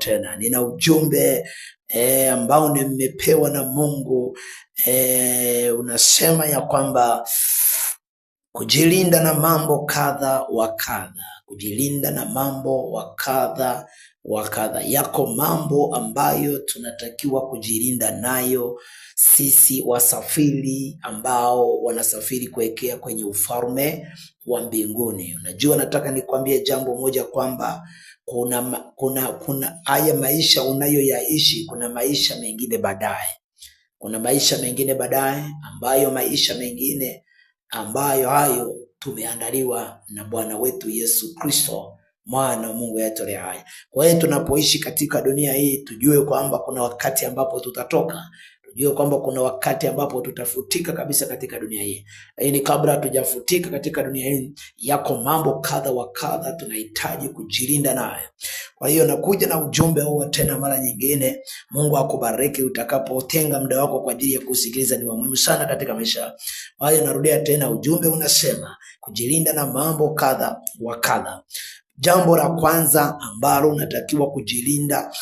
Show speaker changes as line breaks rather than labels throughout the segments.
Tena nina ujumbe ambao nimepewa na Mungu. Unasema ya kwamba kujilinda na mambo kadha wa kadha, kujilinda na mambo wa kadha wa kadha. Yako mambo ambayo tunatakiwa kujilinda nayo sisi wasafiri ambao wanasafiri kuelekea kwenye ufalme wa mbinguni. Unajua, nataka nikwambie jambo moja kwamba kuna haya maisha unayoyaishi, kuna maisha mengine baadaye. Kuna maisha mengine baadaye ambayo maisha mengine ambayo hayo tumeandaliwa na Bwana wetu Yesu Kristo, mwana wa Mungu yatolea haya. Kwa hiyo tunapoishi katika dunia hii, tujue kwamba kuna wakati ambapo tutatoka. Tujue kwamba kuna wakati ambapo tutafutika kabisa katika dunia hii. Lakini kabla hatujafutika katika dunia hii, yako mambo kadha wa kadha tunahitaji kujilinda nayo. Kwa hiyo nakuja na ujumbe huu tena mara nyingine. Mungu akubariki utakapotenga muda wako kwa ajili ya kusikiliza, ni wa muhimu sana katika maisha. Kwa hiyo narudia tena, ujumbe unasema kujilinda na mambo kadha wa kadha. Jambo la kwanza ambalo unatakiwa kujilinda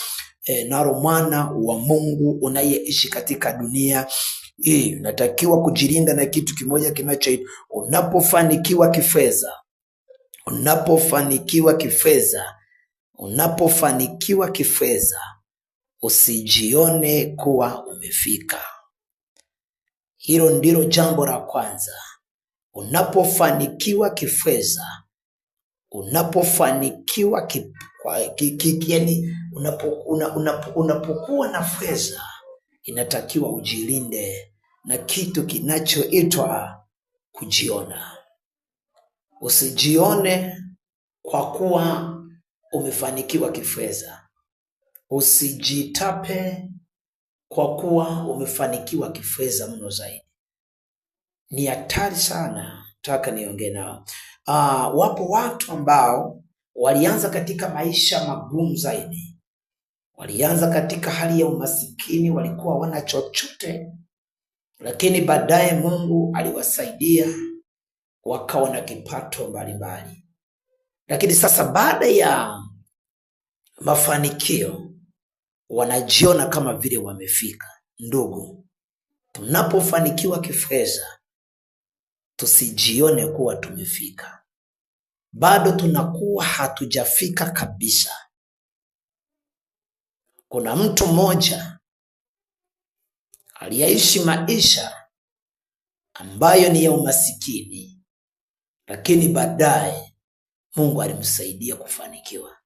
nalo mwana wa Mungu unayeishi katika dunia hii, unatakiwa kujilinda na kitu kimoja kinachoitwa unapofanikiwa kifedha. Unapofanikiwa kifedha, usijione kuwa umefika. Hilo ndilo jambo la kwanza. Unapofanikiwa kifedha, unapofanikiwa yani unapokuwa na fedha, inatakiwa ujilinde na kitu kinachoitwa kujiona. Usijione kwa kuwa umefanikiwa kifedha. Usijitape kwa kuwa umefanikiwa kifedha mno zaidi. Ni hatari sana. Nataka niongee nao. Wapo watu ambao walianza katika maisha magumu zaidi. Walianza katika hali ya umasikini, walikuwa wana chochote, lakini baadaye Mungu aliwasaidia wakawa na kipato mbalimbali. Lakini sasa baada ya mafanikio wanajiona kama vile wamefika. Ndugu, tunapofanikiwa kifedha tusijione kuwa tumefika. Bado tunakuwa hatujafika kabisa. Kuna mtu mmoja aliyeishi maisha ambayo ni ya umasikini, lakini baadaye Mungu alimsaidia kufanikiwa.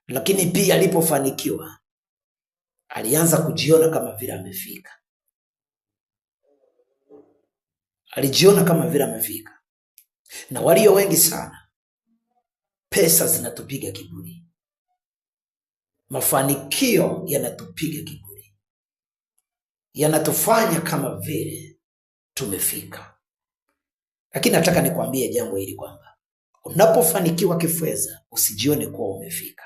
Lakini pia alipofanikiwa alianza kujiona kama vile amefika. Alijiona kama vile amefika. Na walio wengi sana, pesa zinatupiga kiburi. Mafanikio yanatupiga kiburi. Yanatufanya kama vile tumefika. Lakini nataka nikwambie jambo hili kwamba unapofanikiwa kifedha usijione kuwa umefika.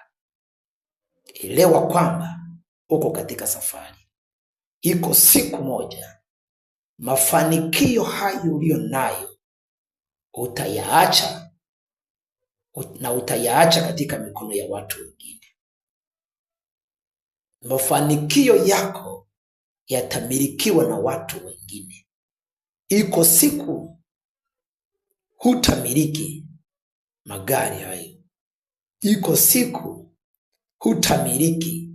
Elewa kwamba uko katika safari. Iko siku moja mafanikio hayo ulio nayo utayaacha, na utayaacha katika mikono ya watu wengine. Mafanikio yako yatamilikiwa na watu wengine. Iko siku hutamiliki magari hayo. Iko siku hutamiliki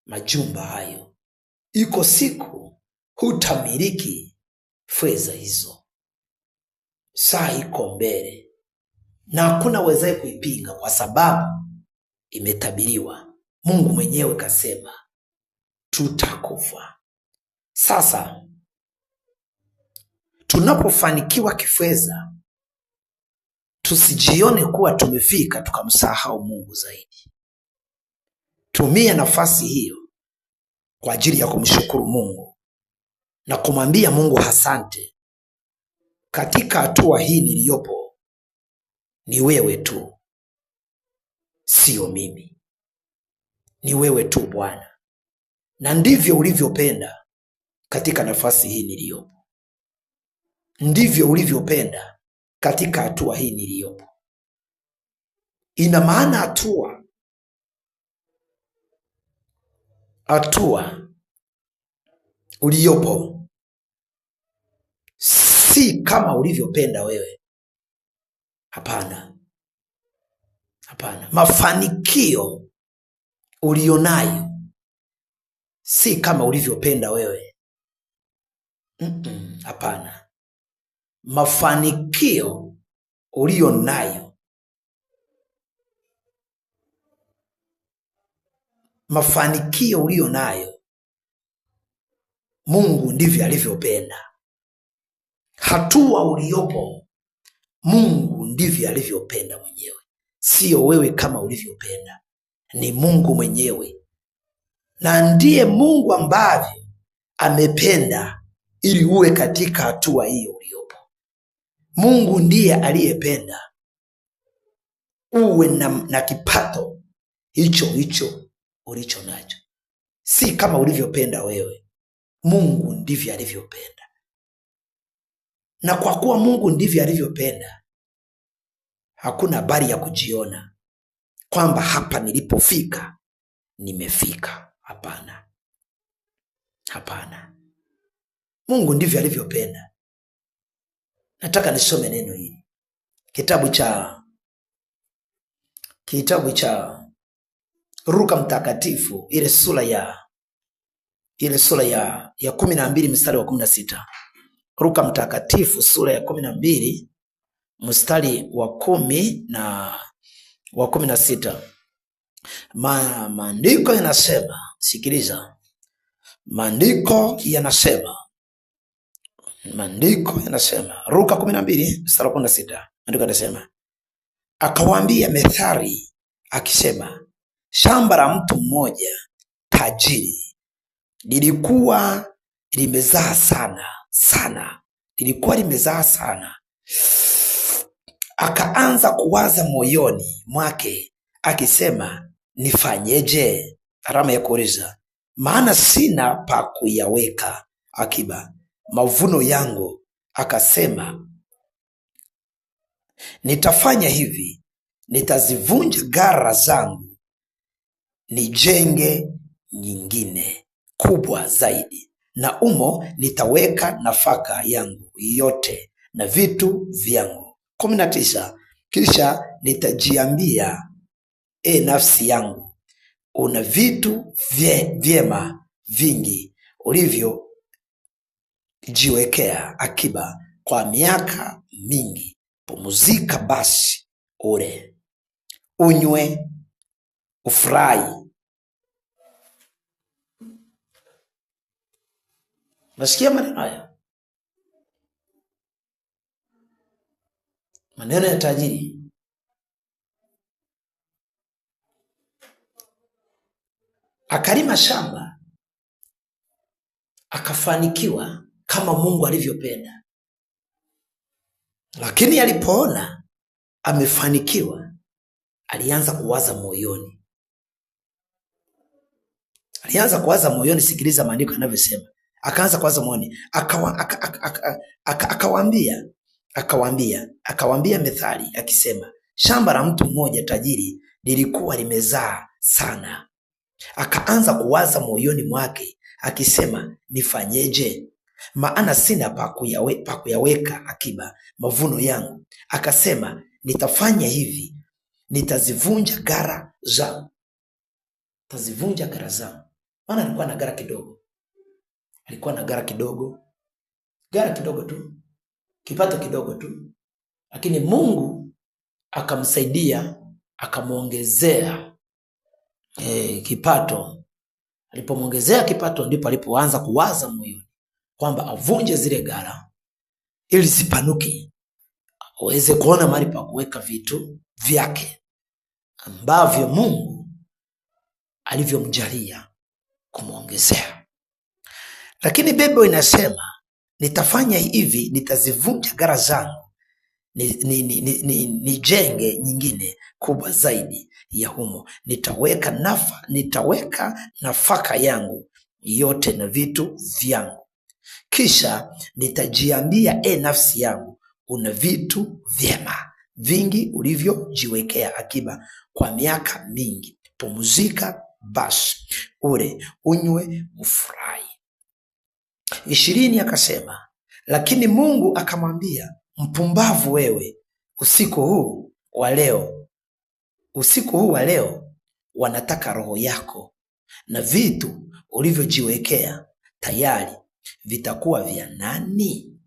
majumba hayo. Iko siku hutamiliki fedha hizo. Saa iko mbele na hakuna wezaye kuipinga, kwa sababu imetabiriwa. Mungu mwenyewe kasema tutakufa. Sasa tunapofanikiwa kifedha tusijione kuwa tumefika tukamsahau Mungu zaidi. Tumia nafasi hiyo kwa ajili ya kumshukuru Mungu na kumwambia Mungu asante. Katika hatua hii niliyopo ni wewe tu, sio mimi. Ni wewe tu Bwana, na ndivyo ulivyopenda katika nafasi hii niliyopo. Ndivyo ulivyopenda katika hatua hii niliyopo. Ina maana hatua hatua uliyopo si kama ulivyopenda wewe. Hapana, hapana. Mafanikio ulionayo si kama ulivyopenda wewe. Hapana. Mafanikio ulionayo, mafanikio ulionayo, Mungu ndivyo alivyopenda. Hatua uliopo, Mungu ndivyo alivyopenda mwenyewe. Sio wewe kama ulivyopenda, ni Mungu mwenyewe. Na ndiye Mungu ambavyo amependa ili uwe katika hatua hiyo uliopo. Mungu ndiye aliyependa uwe na kipato hicho ulicho nacho. Si kama ulivyopenda wewe. Mungu ndivyo alivyopenda. Na kwa kuwa Mungu ndivyo alivyopenda, hakuna habari ya kujiona kwamba hapa nilipofika nimefika. Hapana. Hapana. Mungu ndivyo alivyopenda. Nataka nisome neno hili. Kitabu cha Luka mtakatifu, ile sura ya 12 mstari wa 16. Luka mtakatifu sura ya 12 mstari wa 10 na wa 16. Maandiko yanasema, sikiliza. Maandiko yanasema Luka 12 mstari wa 16. Maandiko yanasema, akawaambia methali akisema, shamba la mtu mmoja tajiri lilikuwa limezaa sana. Akaanza kuwaza moyoni mwake akisema, nifanyeje? Alama ya kuuliza. Maana sina pa kuyaweka akiba mavuno yangu. Akasema, nitafanya hivi, nitazivunja gara zangu, nijenge nyingine kubwa zaidi, na umo nitaweka nafaka yangu yote na vitu vyangu. 19. Kisha nitajiambia, nafsi yangu, una vitu vyema vingi ulivyojiwekea akiba kwa miaka mingi. Pumzika basi, ule, unywe, ufurahi. Nasikia maneno haya, maneno ya tajiri. Akalima shamba, akafanikiwa kama Mungu alivyopenda. Lakini alipoona amefanikiwa, alianza kuwaza moyoni. Sikiliza maandiko yanavyosema. Akaanza kuwaza moyoni, akawaambia methali akisema, shamba la mtu mmoja tajiri lilikuwa limezaa sana. Akaanza kuwaza moyoni mwake akisema, nifanyeje? Maana sina pa kuyaweka akiba mavuno yangu. Akasema, nitafanya hivi, nitazivunja gara zangu. Maana alikuwa na gara kidogo. Gara kidogo tu, kipato kidogo tu. Lakini Mungu akamsaidia, akamwongezea kipato. Alipomwongezea kipato, ndipo alipoanza kuwaza moyoni kwamba avunje zile gara ili zipanuke, aweze kuona mahali pa kuweka vitu vyake ambavyo Mungu alivyomjalia kumwongezea. Lakini Biblia inasema, nitafanya hivi, nitazivunja gara zangu, nijenge nyingine kubwa zaidi ya humo. Nitaweka nafaka yangu yote na vitu vyangu. Kisha nitajiambia, nafsi yangu, una vitu vyema vingi ulivyojiwekea akiba kwa miaka mingi. Pumzika basi ule, unywe, ufurahi. 20 akasema, lakini Mungu akamwambia, mpumbavu wewe, usiku huu wa leo wanataka roho yako, na vitu ulivyojiwekea tayari vitakuwa vya nani?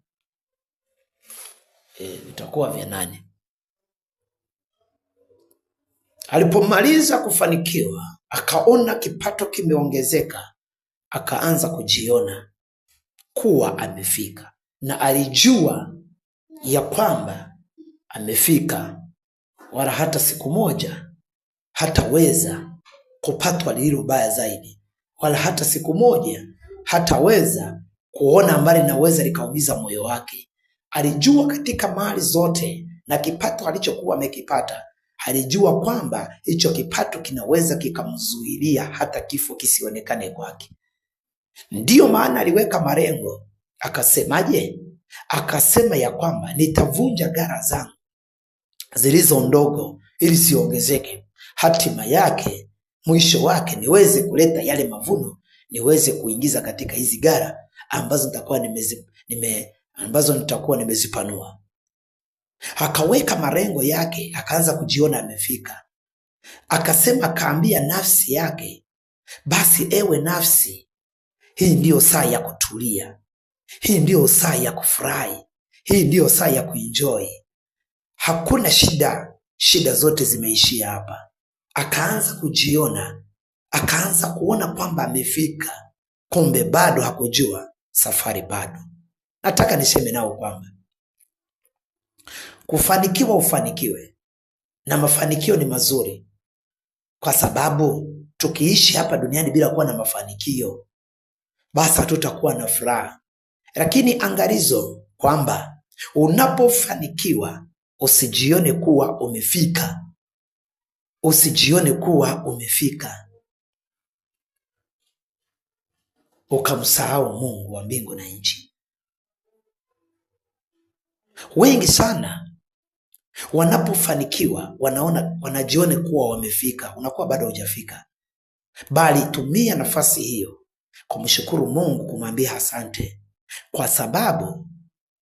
Vitakuwa vya nani? Alipomaliza kufanikiwa, akaona kipato kimeongezeka, akaanza kujiona kuwa amefika, na alijua ya kwamba amefika, wala hata siku moja hataweza kupatwa lililo baya zaidi, wala hata siku moja hataweza kuona ambalo linaweza likaumiza moyo wake. Alijua katika mali zote na kipato alichokuwa amekipata, alijua kwamba hicho kipato kinaweza kikamzuilia hata kifo kisionekane kwake. Ndiyo maana aliweka malengo. Akasemaje? Akasema ya kwamba nitavunja gara zangu zilizo ndogo ili siongezeke. Hatima yake, mwisho wake, niweze kuleta yale mavuno, niweze kuingiza katika hizi gara ambazo nitakuwa nimezipanua. Akaweka malengo yake, akaanza kujiona amefika. Akasema, akaambia nafsi yake, basi ewe nafsi, hii ndiyo saa ya kutulia, hii ndiyo saa ya kufurahi, hii ndiyo saa ya kuenjoy. Hakuna shida zote zimeishia hapa. Akaanza kujiona, akaanza kuona kwamba amefika, kumbe bado hakujua safari bado. Nataka niseme nao kwamba kufanikiwa ufanikiwe, na mafanikio ni mazuri, kwa sababu tukiishi hapa duniani bila kuwa na mafanikio, basi hatutakuwa na furaha. Lakini angalizo kwamba unapofanikiwa usijione kuwa umefika, usijione kuwa umefika ukamsahau Mungu wa mbingu na nchi. Wengi sana wanapofanikiwa wanajione kuwa wamefika. Unakuwa bado hujafika, bali tumia nafasi hiyo kumshukuru Mungu, kumwambia asante, kwa sababu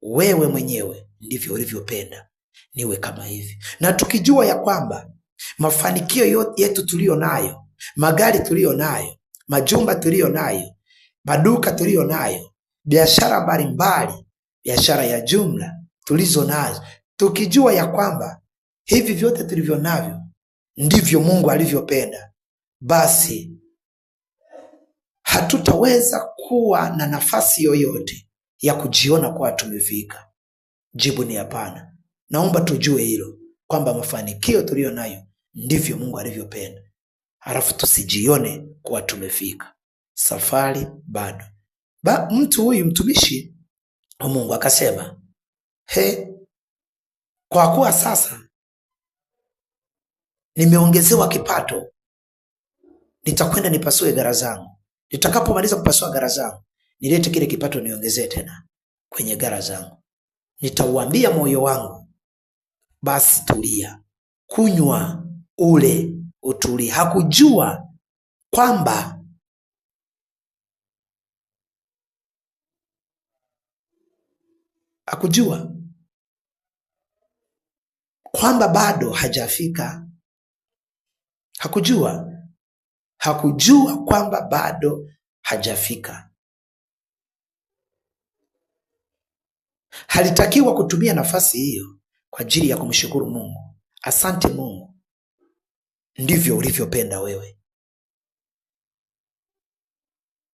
wewe mwenyewe ndivyo ulivyopenda niwe kama hivi. Na tukijua ya kwamba mafanikio yetu tulio nayo, magari tulio nayo, majumba tulio nayo, maduka tulio nayo, biashara mbalimbali, biashara ya jumla tulizo nazo, tukijua ya kwamba hivi vyote tulivyo navyo ndivyo Mungu alivyopenda, basi hatutaweza kuwa na nafasi yoyote ya kujiona kuwa tumefika. Jibu ni hapana. Naomba tujue hilo, kwamba mafanikio tulio nayo ndivyo Mungu alivyopenda, halafu tusijione kuwa tumefika. Safari bado. Mtu huyu mtumishi wa Mungu akasema, kwa kuwa sasa nimeongezewa kipato, nitakwenda nipasue gara zangu. Nitakapomaliza kupasua gara zangu, nilete kile kipato niongezee tena kwenye gara zangu. Nitauambia moyo wangu, basi tulia, kunywa, ule, utulie. Hakujua kwamba bado hajafika. Hakujua kwamba bado hajafika. Halitakiwa kutumia nafasi hiyo kwa ajili ya kumshukuru Mungu. Asante Mungu, ndivyo ulivyopenda wewe.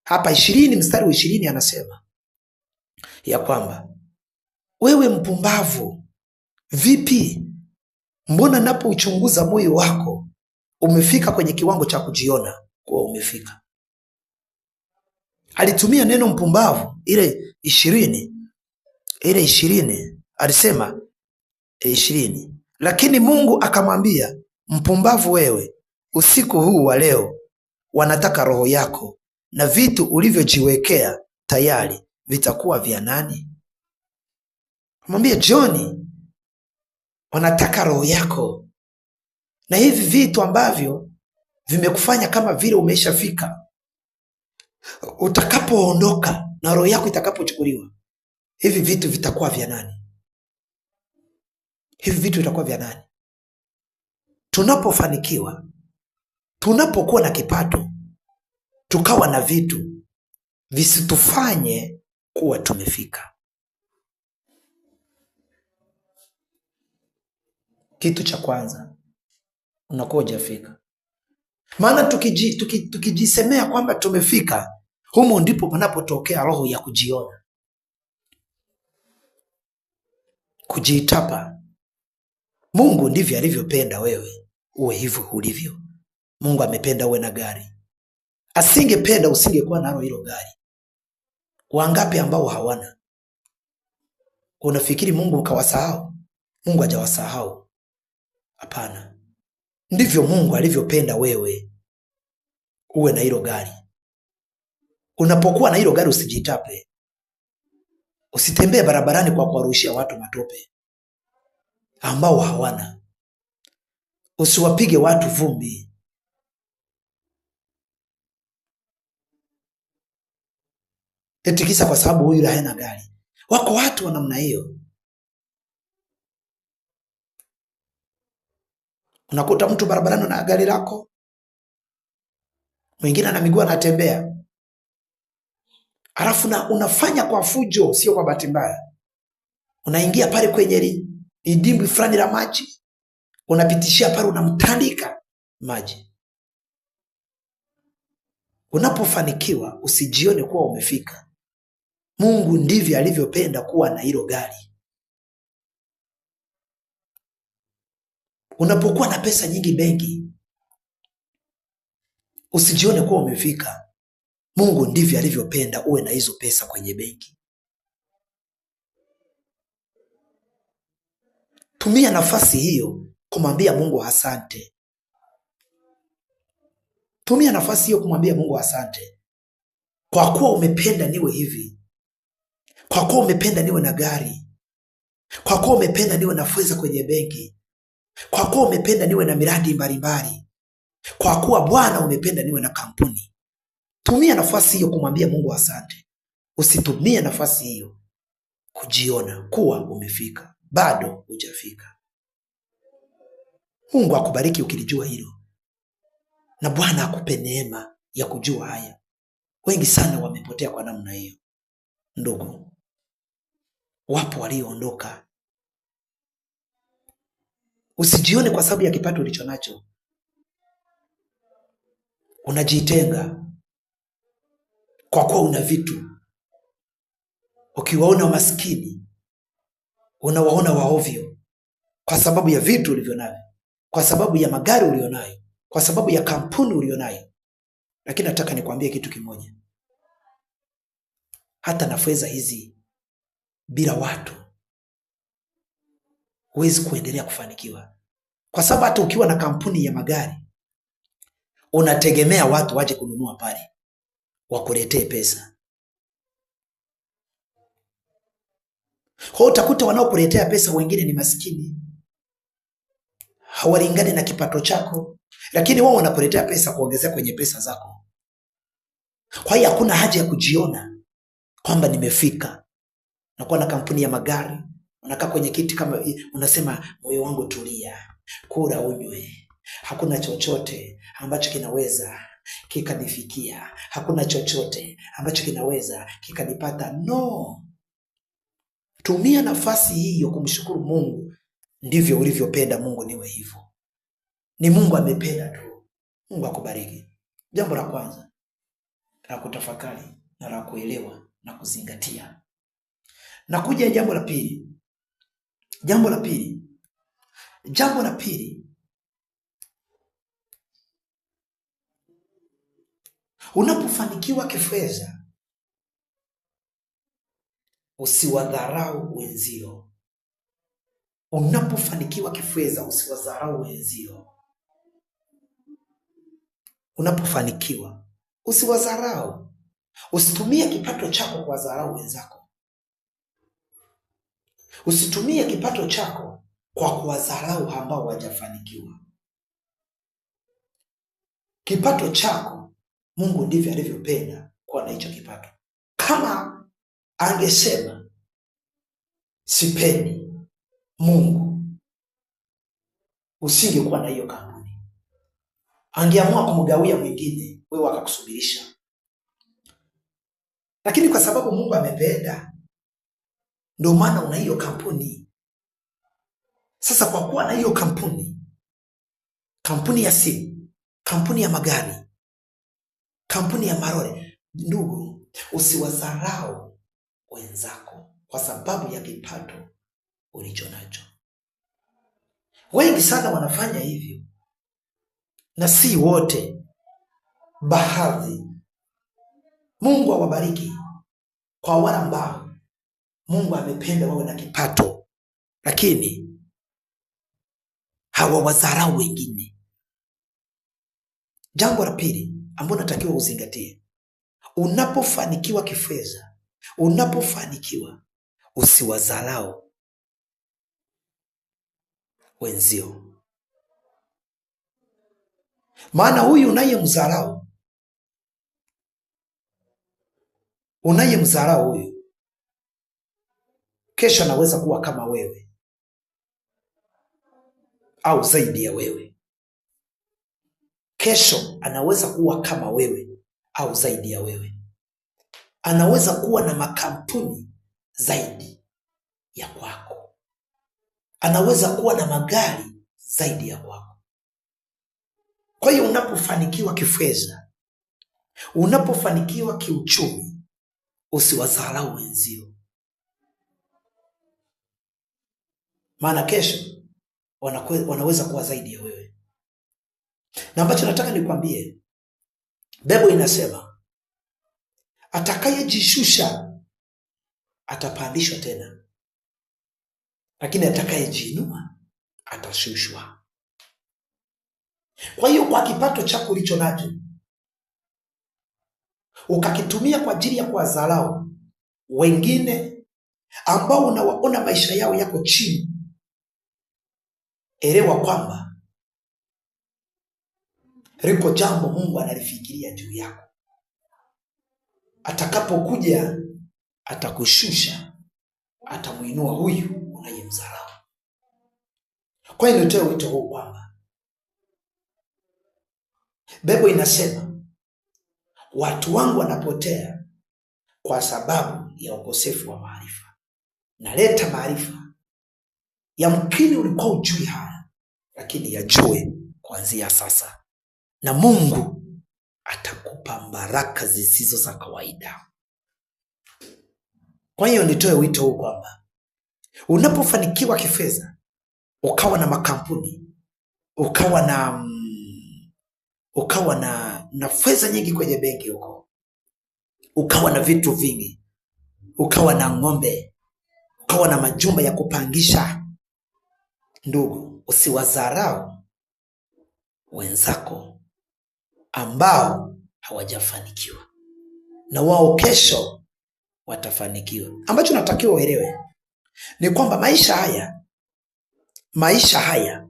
Hapa 20 mstari wa 20 anasema ya kwamba wewe mpumbavu, vipi? Mbona napouchunguza moyo wako umefika kwenye kiwango cha kujiona kuwa umefika. Alitumia neno mpumbavu ile 20 alisema 20, lakini Mungu akamwambia, mpumbavu wewe, usiku huu wa leo wanataka roho yako, na vitu ulivyojiwekea tayari vitakuwa vya nani? Mwambie John, wanataka roho yako, na hivi vitu ambavyo vimekufanya kama vile umeshafika. Utakapoondoka na roho yako itakapochukuliwa, hivi vitu vitakuwa vya nani? Hivi vitu vitakuwa vya nani? Tunapofanikiwa, tunapokuwa na kipato, tukawa na vitu, visitufanye kuwa tumefika. Kitu cha kwanza, unakuwa hujafika. Maana tukijisemea kwamba tumefika, humo ndipo panapotokea roho ya kujiona, kujiitapa. Mungu ndivyo alivyopenda wewe uwe hivyo ulivyo. Mungu amependa uwe na gari. Asingependa usingekuwa nalo hilo gari. Wangapi ambao hawana? Unafikiri Mungu ukawasahau? Mungu hajawasahau. Hapana. Ndivyo Mungu alivyopenda wewe uwe na hilo gari. Unapokuwa na hilo gari usijitape. Usitembee barabarani kwa kuwarushia watu matope ambao hawana. Usiwapige watu vumbi. Eti kisa kwa sababu huyu hana gari. Wako watu wa namna hiyo. Unakuta mtu barabarani na gari lako, mwingine ana miguu anatembea, alafu unafanya kwa fujo, sio kwa bahati mbaya. Unaingia pale kwenye dimbwi fulani la maji, unapitishia pale, unamtandika maji. Unapofanikiwa usijione kuwa umefika. Mungu ndivyo alivyopenda kuwa na hilo gari. Unapokuwa na pesa nyingi benki, usijione kuwa umefika. Mungu ndivyo alivyopenda uwe na hizo pesa kwenye benki. Tumia nafasi hiyo kumwambia Mungu asante. Tumia nafasi hiyo kumwambia Mungu asante. Kwa kuwa umependa niwe hivi. Kwa kuwa umependa niwe na gari. Kwa kuwa umependa niwe na fedha kwenye benki. Kwa kuwa umependa niwe na miradi mbalimbali. Kwa kuwa Bwana umependa niwe na kampuni. Tumia nafasi hiyo kumwambia Mungu asante. Usitumie nafasi hiyo kujiona kuwa umefika. Bado hujafika. Mungu akubariki ukilijua hilo. Na Bwana akupe neema ya kujua haya. Wengi sana wamepotea kwa namna hiyo. Ndugu, wapo walioondoka. Usijione kwa sababu ya kipato ulicho nacho unajitenga kwa kuwa una vitu. Ukiwaona maskini, unawaona waovyo kwa sababu ya vitu ulivyo navyo, kwa sababu ya magari ulionayo, kwa sababu ya kampuni ulionayo. Lakini nataka nikwambie kitu kimoja. Hata na fedha hizi bila watu huwezi kuendelea kufanikiwa. Kwa sababu hata ukiwa na kampuni ya magari unategemea watu waje kununua pale, wakuletee pesa. Kwa utakuta wanaokuletea pesa wengine ni maskini, hawalingani na kipato chako, lakini wao wanakuletea pesa kuongezea kwenye pesa zako. Kwa hiyo hakuna haja ya kujiona kwamba nimefika. Nakuwa na kampuni ya magari, unakaa kwenye kiti kama unasema moyo wangu tulia, kula unywe. Hakuna chochote ambacho kinaweza kikanifikia. Hakuna chochote ambacho kinaweza kikanipata. No. Tumia nafasi hiyo kumshukuru Mungu. Ndivyo ulivyopenda Mungu niwe hivyo. Ni Mungu amependa tu. Mungu akubariki. Jambo la kwanza la kutafakari na la kuelewa na kuzingatia. Na kuja jambo la pili. Jambo la pili. Unapofanikiwa kifedha, usiwadharau wenzio. Unapofanikiwa kifedha, usiwadharau wenzio. Unapofanikiwa, usiwadharau. Usitumie kipato chako kuwadharau wenzako. Usitumie kipato chako kwa kuwadharau ambao hawajafanikiwa. kipato chako, Mungu ndivyo alivyopenda kuwa na hicho kipato. Kama angesema sipendi, Mungu usingekuwa na hiyo kampuni. Angeamua kumgawia mwingine, wewe akakusubirisha. Lakini kwa sababu Mungu amependa, ndio maana una hiyo kampuni. Sasa kwa kuwa na hiyo kampuni, kampuni ya simu, kampuni ya magari, kampuni ya marore, ndugu, usiwadharau wenzako kwa sababu ya kipato ulicho nacho. Wengi sana wanafanya hivyo, na si wote, baadhi. Mungu awabariki kwa wale ambao Mungu amependa wawe na kipato, lakini hawawadharau wengine. Jambo la pili ambalo natakiwa uzingatie, unapofanikiwa kifedha, unapofanikiwa, usiwadharau wenzio. Maana huyu unayemdharau huyu, kesho anaweza kuwa kama wewe au zaidi ya wewe. Kesho anaweza kuwa kama wewe au zaidi ya wewe. Anaweza kuwa na makampuni zaidi ya kwako. Anaweza kuwa na magari zaidi ya kwako. Kwa hiyo unapofanikiwa kifedha, unapofanikiwa kiuchumi, usiwadharau wenzio. Maana kesho wanaweza kuwa zaidi ya wewe. Na ambacho nataka nikwambie, Biblia inasema atakayejishusha atapandishwa tena, lakini atakayejiinua atashushwa. Kwa hiyo kwa kipato chako ulicho nacho, ukakitumia kwa ajili ya kuwadharau wengine ambao unawaona maisha yao yako chini, elewa kwamba liko jambo Mungu analifikiria juu yako. Atakapokuja atakushusha, atamuinua huyu unayemdharau. Kwa hiyo nitoe wito huu kwamba Biblia inasema watu wangu wanapotea kwa sababu ya ukosefu wa maarifa. Naleta maarifa. Yamkini ulikuwa ujui haya, lakini yajue kuanzia sasa, na Mungu atakupa baraka zisizo za kawaida. Kwa hiyo nitoe wito huu kwamba unapofanikiwa kifedha, ukawa na makampuni, ukawa na fedha nyingi kwenye benki huko, ukawa na vitu vingi, ukawa na ng'ombe, ukawa na majumba ya kupangisha, ndugu, usiwadharau wenzako ambao hawajafanikiwa, na wao kesho watafanikiwa. Ambacho natakiwa uelewe ni kwamba maisha haya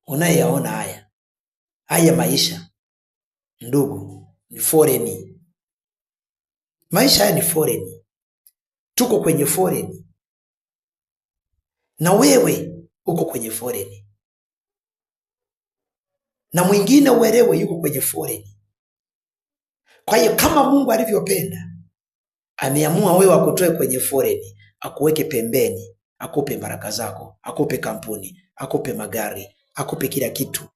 unayeyaona haya maisha, ndugu, ni foreign. Maisha haya ni foreign. Tuko kwenye foreign, na wewe uko kwenye foreign, na mwingine uelewe yuko kwenye foreign. Kwa hiyo kama Mungu alivyopenda, ameamua wewe akutoe kwenye foreign, akuweke pembeni, akupe baraka zako, akupe kampuni, akupe magari, akupe kila kitu,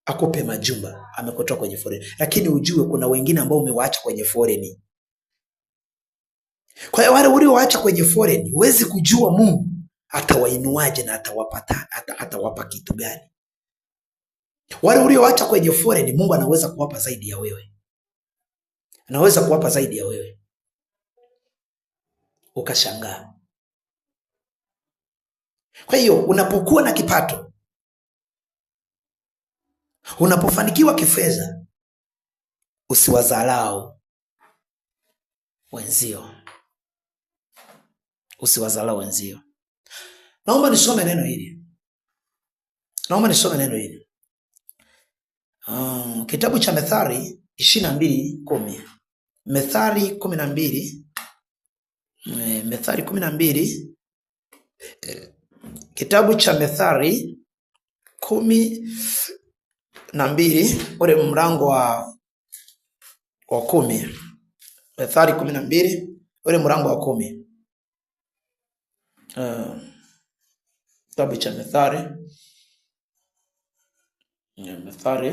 akupe majumba. Amekutoa kwenye foreign, lakini ujue kuna wengine ambao umewaacha kwenye foreign. Kwa hiyo wale ulioacha kwenye foreign, huwezi kujua Mungu atawainuaje na atawapa kitu gani. Wale ulioacha kwenye foreign, Mungu anaweza kuwapa zaidi ya wewe. Anaweza kuwapa zaidi ya wewe, ukashangaa. Kwa hiyo unapokuwa na kipato, unapofanikiwa kifedha, usiwadharau wenzio. Usiwadharau wenzio. Naomba nisome neno hili. Kitabu cha Methali 22:10. Methali 12. Methali 12. Kitabu cha Methali 12 ule mlango wa 10. Methali 12 ule mlango wa 10. Kitabu cha Methali Methali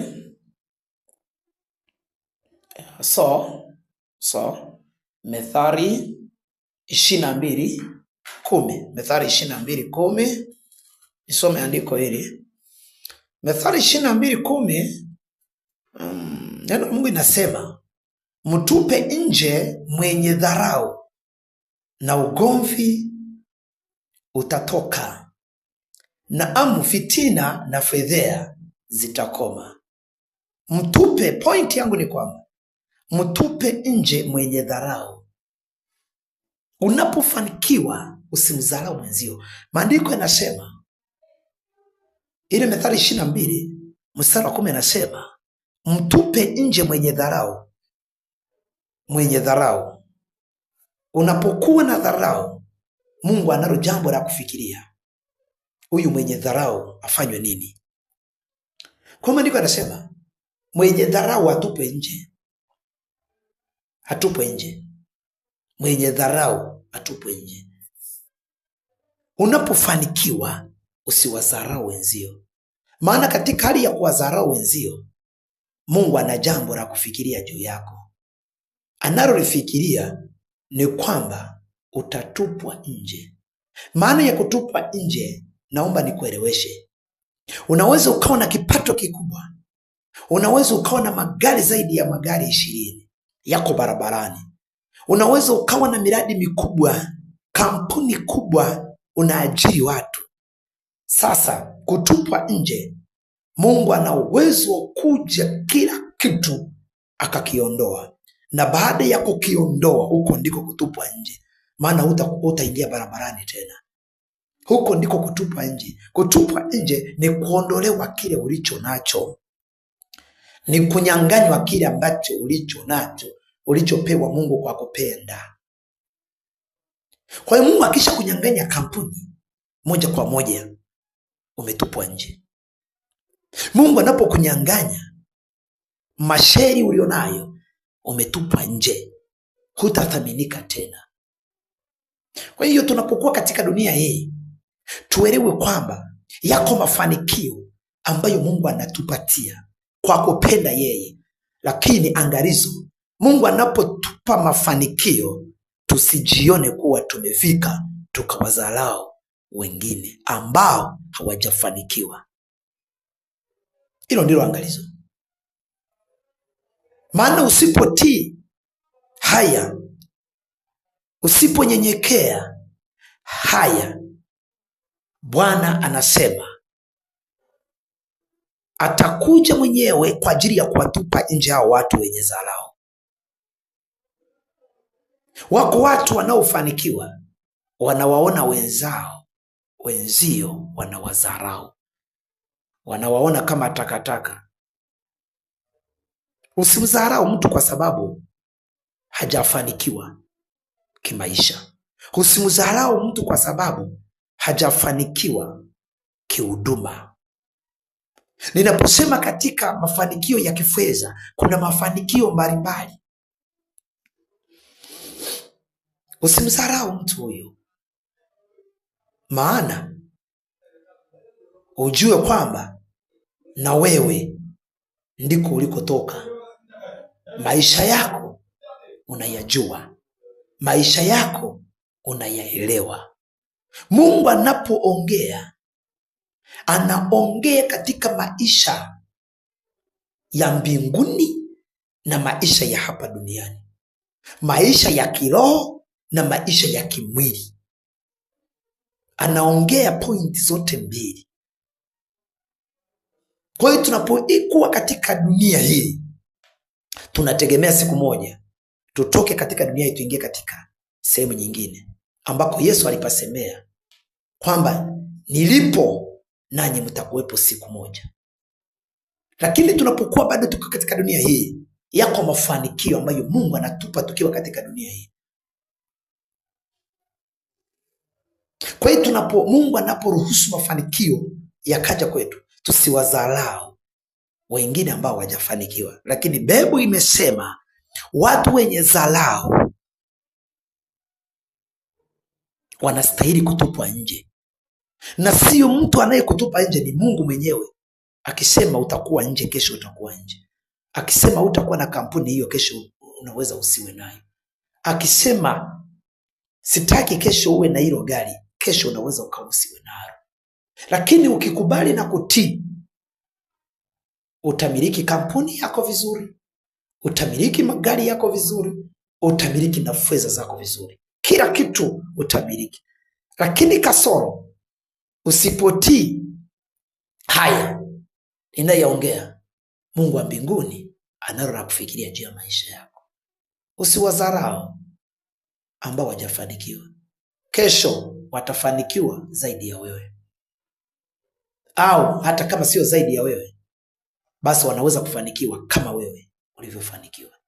22:10. Methali 22:10. Nisome andiko hili. Methali 22:10. Neno Mungu inasema, mtupe nje mwenye dharau na ugomvi utatoka, na fitina na fedhea zitakoma. Mtupe, point yangu ni kwamba mtupe nje mwenye dharau. Unapofanikiwa usimdharau mwenzio. Maandiko yanasema, ile Methali 22 mstari wa 10 inasema, mtupe nje mwenye dharau. Mwenye dharau. Unapokuwa na dharau, Mungu analo jambo la kufikiria. Huyu mwenye dharau afanywe nini? Kwa maandiko yanasema, mwenye dharau atupwe nje. Atupwe nje. Mwenye dharau atupwe nje. Unapofanikiwa usiwadharau wenzio. Maana katika hali ya kuwadharau wenzio, Mungu ana jambo la kufikiria juu yako. Analolifikiria ni kwamba utatupwa nje. Maana ya kutupwa nje, naomba nikueleweshe. Unaweza ukawa na kipato kikubwa. Unaweza ukawa na magari zaidi ya magari 20 yako barabarani. Unaweza ukawa na miradi mikubwa, kampuni kubwa, unaajiri watu. Sasa kutupwa nje, Mungu ana uwezo wa kuja kila kitu akakiondoa. Na baada ya kukiondoa, huko ndiko kutupwa nje. Maana hutaingia barabarani tena. Huko ndiko kutupwa nje. Kutupwa nje ni kuondolewa kile ulicho nacho. Ni kunyang'anywa kile ambacho ulicho nacho, ulichopewa Mungu kwa kupenda. Kwa hiyo Mungu akisha kunyang'anya kampuni, moja kwa moja umetupwa nje. Mungu anapokunyang'anya masheri ulionayo, umetupwa nje. Hutathaminika tena. Kwa hiyo tunapokuwa katika dunia hii, tuelewe kwamba yako mafanikio ambayo Mungu anatupatia kwa kupenda yeye. Lakini angalizo, Mungu anapotupa mafanikio, tusijione kuwa tumefika tukawadharau wengine ambao hawajafanikiwa. Hilo ndilo angalizo. Maana usipotii haya, usiponyenyekea haya, Bwana anasema atakuja mwenyewe kwa ajili ya kuwatupa nje hao watu wenye dharau. Wako watu wanaofanikiwa, wanawaona wenzio wanawadharau. Wanawaona kama takataka. Usimdharau mtu kwa sababu hajafanikiwa kimaisha. Usimdharau mtu kwa sababu hajafanikiwa kihuduma. Ninaposema katika mafanikio ya kifedha, kuna mafanikio mbalimbali. Usimdharau mtu huyo. Maana ujue kwamba na wewe ndiko ulikotoka. Maisha yako unayajua. Maisha yako unayaelewa. Mungu anapoongea, anaongea katika maisha ya mbinguni na maisha ya hapa duniani. Maisha ya kiroho na maisha ya kimwili. Anaongea pointi zote mbili. Kwa hiyo tunapokuwa katika dunia hii, tunategemea siku moja tutoke katika dunia hii tuingie katika sehemu nyingine ambako Yesu alipasemea kwamba nilipo nanyi mtakuwepo siku moja. Lakini tunapokuwa bado tuko katika dunia hii, yako mafanikio ambayo Mungu anatupa tukiwa katika dunia hii. Kwa hiyo Mungu anaporuhusu mafanikio yakaja kwetu, tusiwadharau wengine ambao hawajafanikiwa. Lakini Biblia imesema watu wenye dharau wanastahili kutupwa nje, na sio mtu anayekutupa nje, ni Mungu mwenyewe. Akisema utakuwa nje, kesho utakuwa nje. Akisema utakuwa na kampuni hiyo, kesho unaweza usiwe nayo. Akisema sitaki kesho uwe na hilo gari, kesho unaweza usiwe nalo. Lakini ukikubali na kutii, utamiliki kampuni yako vizuri, utamiliki magari yako vizuri, utamiliki na fedha zako vizuri, kila kitu utamiliki. Lakini kasoro, usipotii haya ninayoongea, Mungu wa mbinguni analo la kufikiria juu ya maisha yako. Usiwadharau ambao hawajafanikiwa. Kesho watafanikiwa zaidi ya wewe, au hata kama sio zaidi ya wewe, basi wanaweza kufanikiwa kama wewe ulivyofanikiwa.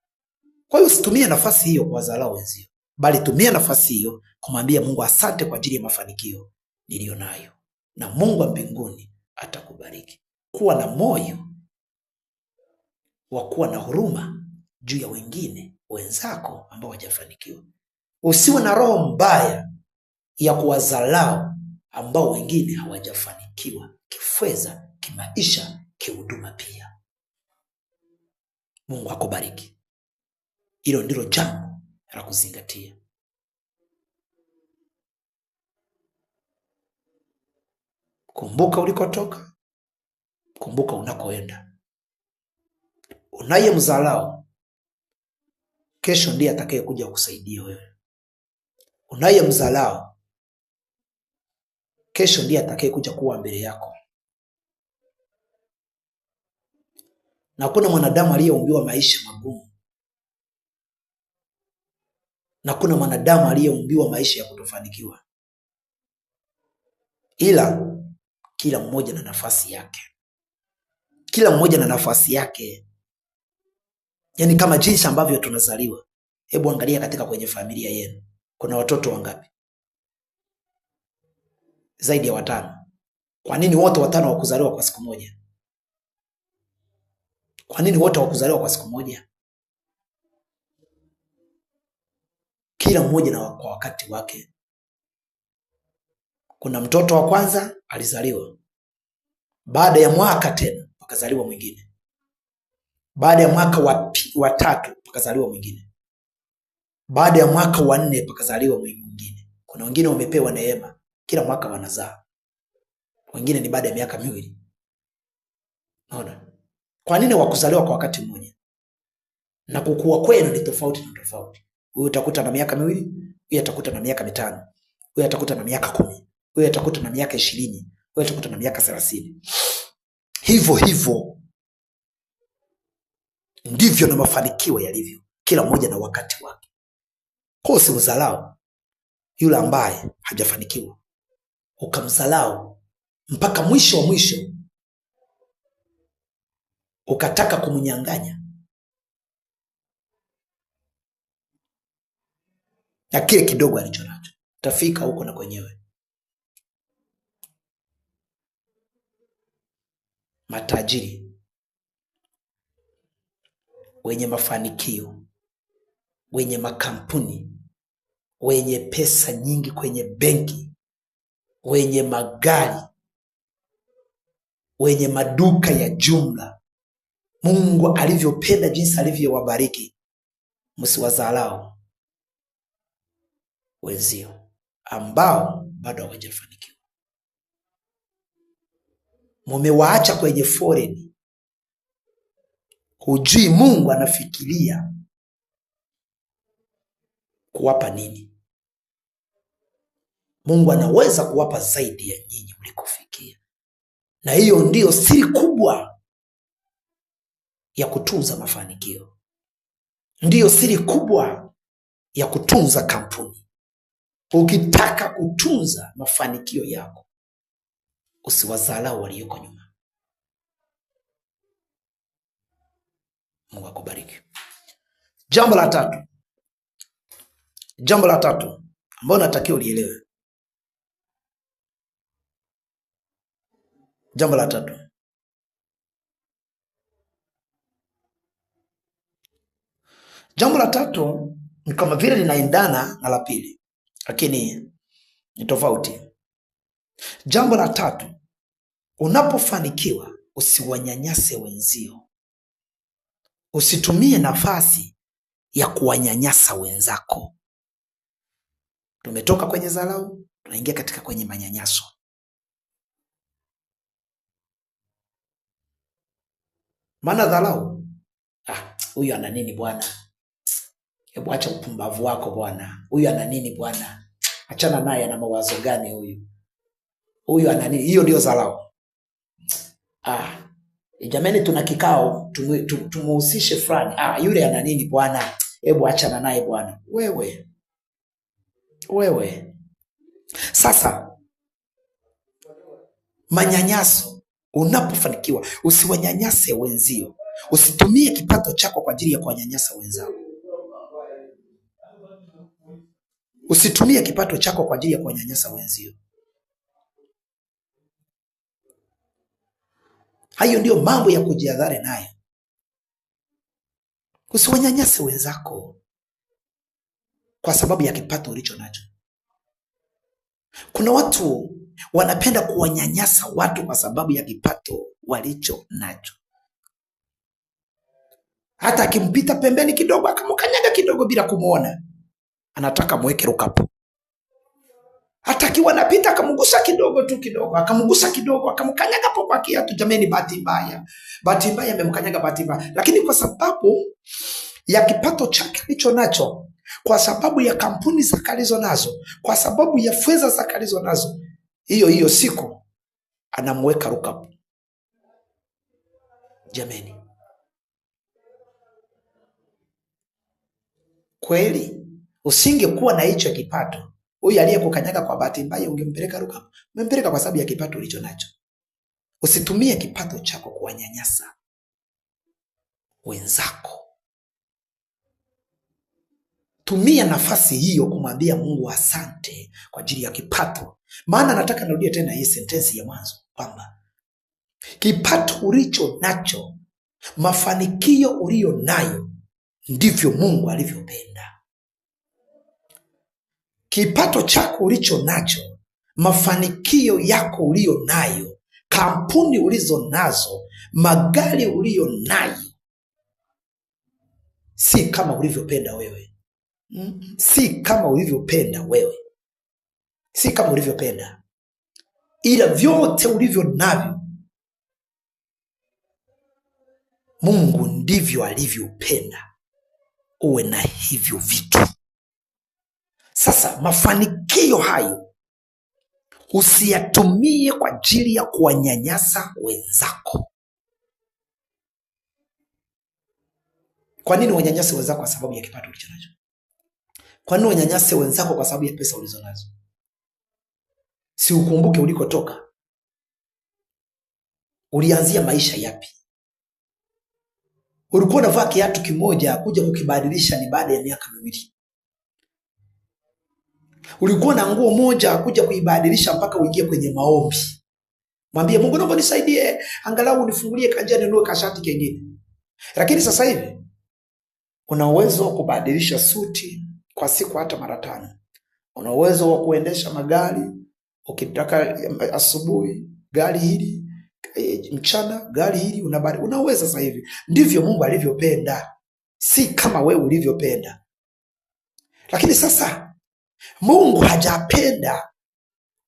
Kwa hiyo usitumie nafasi hiyo kuwadharau wenzio, bali tumia nafasi hiyo kumwambia Mungu asante kwa ajili ya mafanikio niliyonayo, na Mungu wa mbinguni atakubariki. Kuwa na moyo wa kuwa na huruma juu ya wengine wenzako ambao hawajafanikiwa. Usiwe na roho mbaya ya kuwadharau ambao wengine hawajafanikiwa kifedha, kimaisha, kihuduma pia. Mungu akubariki. Hilo ndilo jambo la kuzingatia. Kumbuka ulikotoka, kumbuka unakoenda. Unayemdharau kesho ndiye atakayekuja kukusaidia wewe. Unayemdharau kesho ndiye atakayekuja kuwa mbele yako. Na kuna mwanadamu aliyeumbiwa maisha magumu, na kuna mwanadamu aliyeumbiwa maisha ya kutofanikiwa, ila kila mmoja na nafasi yake. Kila mmoja na nafasi yake. Yaani kama jinsi ambavyo tunazaliwa. Hebu angalia katika kwenye familia yenu, kuna watoto wangapi? Zaidi ya 5. Kwa nini wote 5 hawakuzaliwa kwa siku moja? Kwa nini wote hawakuzaliwa kwa siku moja? Kila mmoja na kwa wakati wake. Kuna mtoto wa kwanza alizaliwa, baada ya mwaka tena pakazaliwa mwingine, baada ya mwaka wa 3 pakazaliwa mwingine, baada ya mwaka wa 4 pakazaliwa mwingine. Kuna wengine wamepewa neema, kila mwaka wanazaa. Wengine ni baada ya miaka 2. Unaona? Kwa nini wakuzaliwa kwa wakati mmoja? Na kukua kwenu ni tofauti na tofauti. Huyu utakuta na miaka 2, huyu atakuta na miaka 5, huyu atakuta na miaka 10, huyu atakuta na miaka 20, huyu atakuta na miaka 30. Hivyo ndivyo na mafanikio yalivyo, kila mmoja na wakati wake. Kwa hiyo usimdharau yule ambaye hajafanikiwa, ukamdharau mpaka mwisho wa mwisho ukataka kumnyang'anya na kile kidogo alichonacho. Utafika huko na kwenyewe. Matajiri wenye mafanikio, wenye makampuni, wenye pesa nyingi kwenye benki, wenye magari, wenye maduka ya jumla, Mungu alivyopenda jinsi alivyowabariki, msiwadharau wenzio ambao bado hawajafanikiwa. Mumewaacha kwenye foreni. Hujui Mungu anafikiria kuwapa nini. Mungu anaweza kuwapa zaidi ya nyinyi mlikofikia. Na hiyo ndiyo siri kubwa ya kutunza mafanikio. Ndiyo siri kubwa ya kutunza kampuni. Ukitaka kutunza mafanikio yako, usiwadharau walioko nyuma. Mungu akubariki. Jambo la tatu ambalo natakiwa ulielewe. Jambo la tatu, ni kama vile linaendana na la pili, lakini ni tofauti. Jambo la tatu, unapofanikiwa usiwanyanyase wenzio. Usitumie nafasi ya kuwanyanyasa wenzako. Tumetoka kwenye dharau, tunaingia katika kwenye manyanyaso. Maana dharau, huyu ana nini bwana? Hebu acha upumbavu wako bwana. Huyu ana nini bwana? Achana naye, ana mawazo gani huyu? Huyu ana nini? Hiyo ndio dharau. Jamani, tuna kikao, tumuhusishe fulani. Yule ana nini bwana? Hebu achana naye bwana. Wewe. Sasa manyanyaso, unapofanikiwa usiwanyanyase wenzio. Usitumie kipato chako kwa ajili ya kuwanyanyasa wenzao. Usitumie kipato chako kwa ajili ya kuwanyanyasa wenzio. Hayo ndio mambo ya kujihadhari nayo. Usiwanyanyase wenzako kwa sababu ya kipato ulicho nacho. Kuna watu wanapenda kuwanyanyasa watu kwa sababu ya kipato walicho nacho. Hata akimpita pembeni kidogo, akamkanyaga kidogo bila kumuona, anataka mweke rukapu. Hata akiwa anapita akamgusa kidogo tu, akamgusa kidogo, akamkanyaga kwa kiatu. Jamani, bahati mbaya amemkanyaga bahati mbaya. Lakini kwa sababu ya kipato chake alicho nacho, kwa sababu ya kampuni za kalizo nazo, kwa sababu ya fedha za kalizo nazo, hiyo siku anamweka rukapu. Jamani, kweli usingekuwa na hicho kipato, huyu aliyekukanyaga kwa bahati mbaya ungempeleka rukapu? Umempeleka kwa sababu ya kipato ulicho nacho. Usitumie kipato chako kuwanyanyasa wenzako. Tumia nafasi hiyo kumwambia Mungu asante kwa ajili ya kipato. Maana nataka nirudie tena hii sentensi ya mwanzo kwamba kipato ulicho nacho, mafanikio ulio nayo, ndivyo Mungu alivyopenda. Kipato chako ulicho nacho, mafanikio yako ulio nayo, kampuni ulizo nazo, magari ulio nayo, si kama ulivyopenda wewe. Si kama ulivyopenda, ila vyote ulivyo navyo Mungu ndivyo alivyopenda uwe na hivyo vitu. Sasa mafanikio hayo usiyatumie kwa ajili ya kuwanyanyasa wenzako. Kwa nini wanyanyase wenzako kwa sababu ya kipato ulicho nacho? Kwa nini wanyanyase wenzako kwa sababu ya pesa ulizo nazo? Si ukumbuke ulikotoka. Ulianzia maisha yapi? Ulikuwa unavaa kiatu kimoja, kuja kukibadilisha ni baada ya miaka 2. Ulikuwa na nguo moja, kuja kuibadilisha mpaka uingie kwenye maombi. Mwambie Mungu, naomba nisaidie, angalau unifungulie kanja ninunue kashati kingine. Lakini sasa hivi una uwezo wa kubadilisha suti kwa siku hata mara 5. Una uwezo wa kuendesha magari, ukitaka asubuhi gari hili, mchana gari hili, unaweza sasa hivi. Ndivyo Mungu alivyopenda, si kama wewe ulivyopenda. Lakini sasa Mungu hajapenda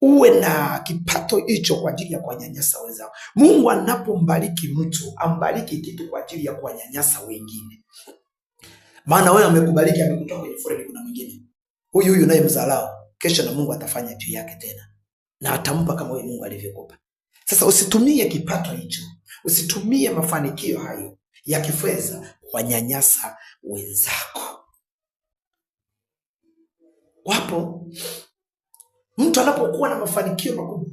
uwe na kipato hicho kwa ajili ya kuwanyanyasa wenzao. Mungu anapombariki mtu, ambariki kitu kwa ajili ya kuwanyanyasa wengine. Maana wewe amekubariki, amekutoa kwenye foleni, kuna mwingine huyu naye mzalao, kesho na Mungu atafanya juu yake tena, na atampa kama wewe Mungu alivyokupa. Sasa usitumie kipato hicho, usitumie mafanikio hayo ya kifedha kuwanyanyasa wenzako. Wapo mtu anapokuwa na mafanikio makubwa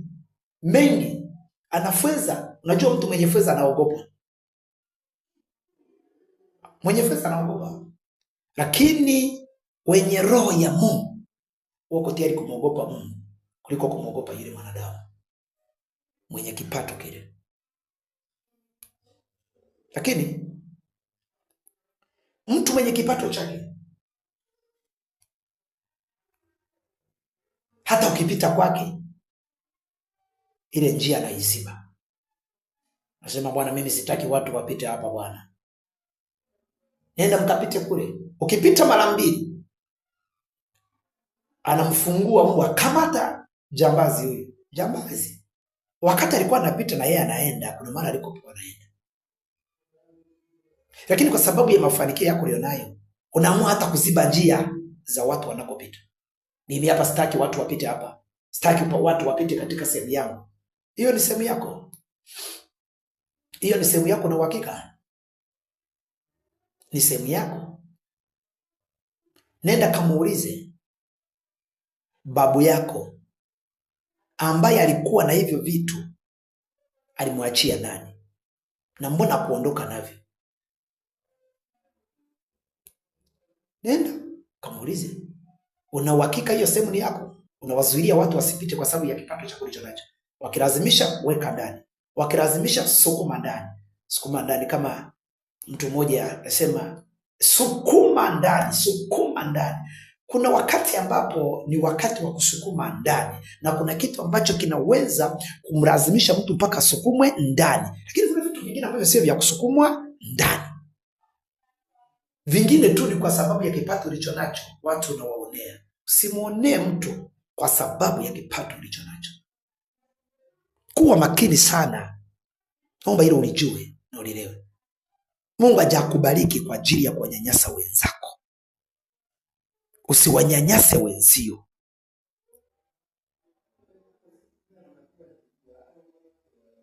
mengi, ana fedha. Unajua mtu mwenye fedha anaogopa. Mwenye fedha anaogopa, lakini wenye roho ya Mungu wako tayari kumwogopa Mungu kuliko kumwogopa yule mwanadamu mwenye kipato kile. Lakini mtu mwenye kipato chake, hata ukipita kwake ile njia anaizima. Nasema Bwana, mimi sitaki watu wapite hapa Bwana, nenda mkapite kule. Ukipita mara mbili anamfungua Mungu, kamata jambazi huyu. Jambazi wakati alikuwa anapita na yeye anaenda, kuna mara alikokuwa anaenda. Lakini kwa sababu ya mafanikio yako ulionayo, unaamua hata kuziba njia za watu wanakopita. Mimi hapa sitaki watu wapite hapa, sitaki watu wapite katika sehemu yangu. Hiyo ni sehemu yako, hiyo ni sehemu yako, na uhakika ni sehemu yako. Nenda kamuulize babu yako ambaye alikuwa na hivyo vitu, alimwachia nani na mbona kuondoka navyo? Nenda kamuulize. Una uhakika hiyo sehemu ni yako? Unawazuilia watu wasipite kwa sababu ya kipato cha kulicho nacho. Wakilazimisha weka ndani, wakilazimisha sukuma ndani. Sukuma ndani, kama mtu mmoja anasema sukuma ndani, sukuma ndani. Kuna wakati ambapo ni wakati wa kusukuma ndani, na kuna kitu ambacho kinaweza kumlazimisha mtu mpaka sukumwe ndani. Lakini kuna vitu vingine ambavyo sio vya kusukumwa ndani. Vingine tu ni kwa sababu ya kipato ulicho nacho, watu unawaonea. Usimuonee mtu kwa sababu ya kipato ulicho nacho. Kuwa makini sana. Naomba hilo ulijue na ulielewe. Mungu hajakubariki kwa ajili ya kuwanyanyasa wenzako. Usiwanyanyase wenzio.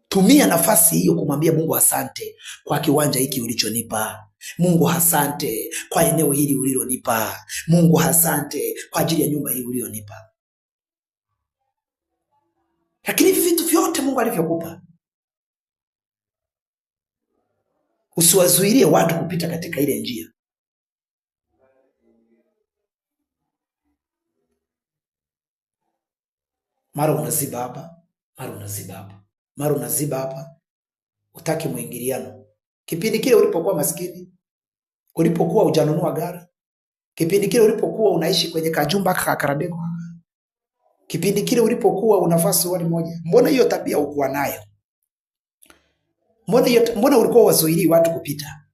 Tumia nafasi hiyo kumwambia Mungu asante kwa kiwanja hiki ulichonipa. Mungu asante kwa eneo hili ulilonipa. Mungu asante kwa ajili ya nyumba hii ulionipa. Lakini vitu vyote Mungu alivyokupa, usiwazuilie watu kupita katika ile njia. Mara unaziba hapa, mara unaziba hapa, mara unaziba hapa. Utaki muingiliano. Kipindi kile ulipokuwa maskini, ulipokuwa hujanunua gari, kipindi kile ulipokuwa unaishi kwenye kajumba kakarabeko, kipindi kile ulipokuwa unavaa suruali moja, mbona hiyo tabia ukuwa nayo? Mbona ulikuwa wazuili watu kupita?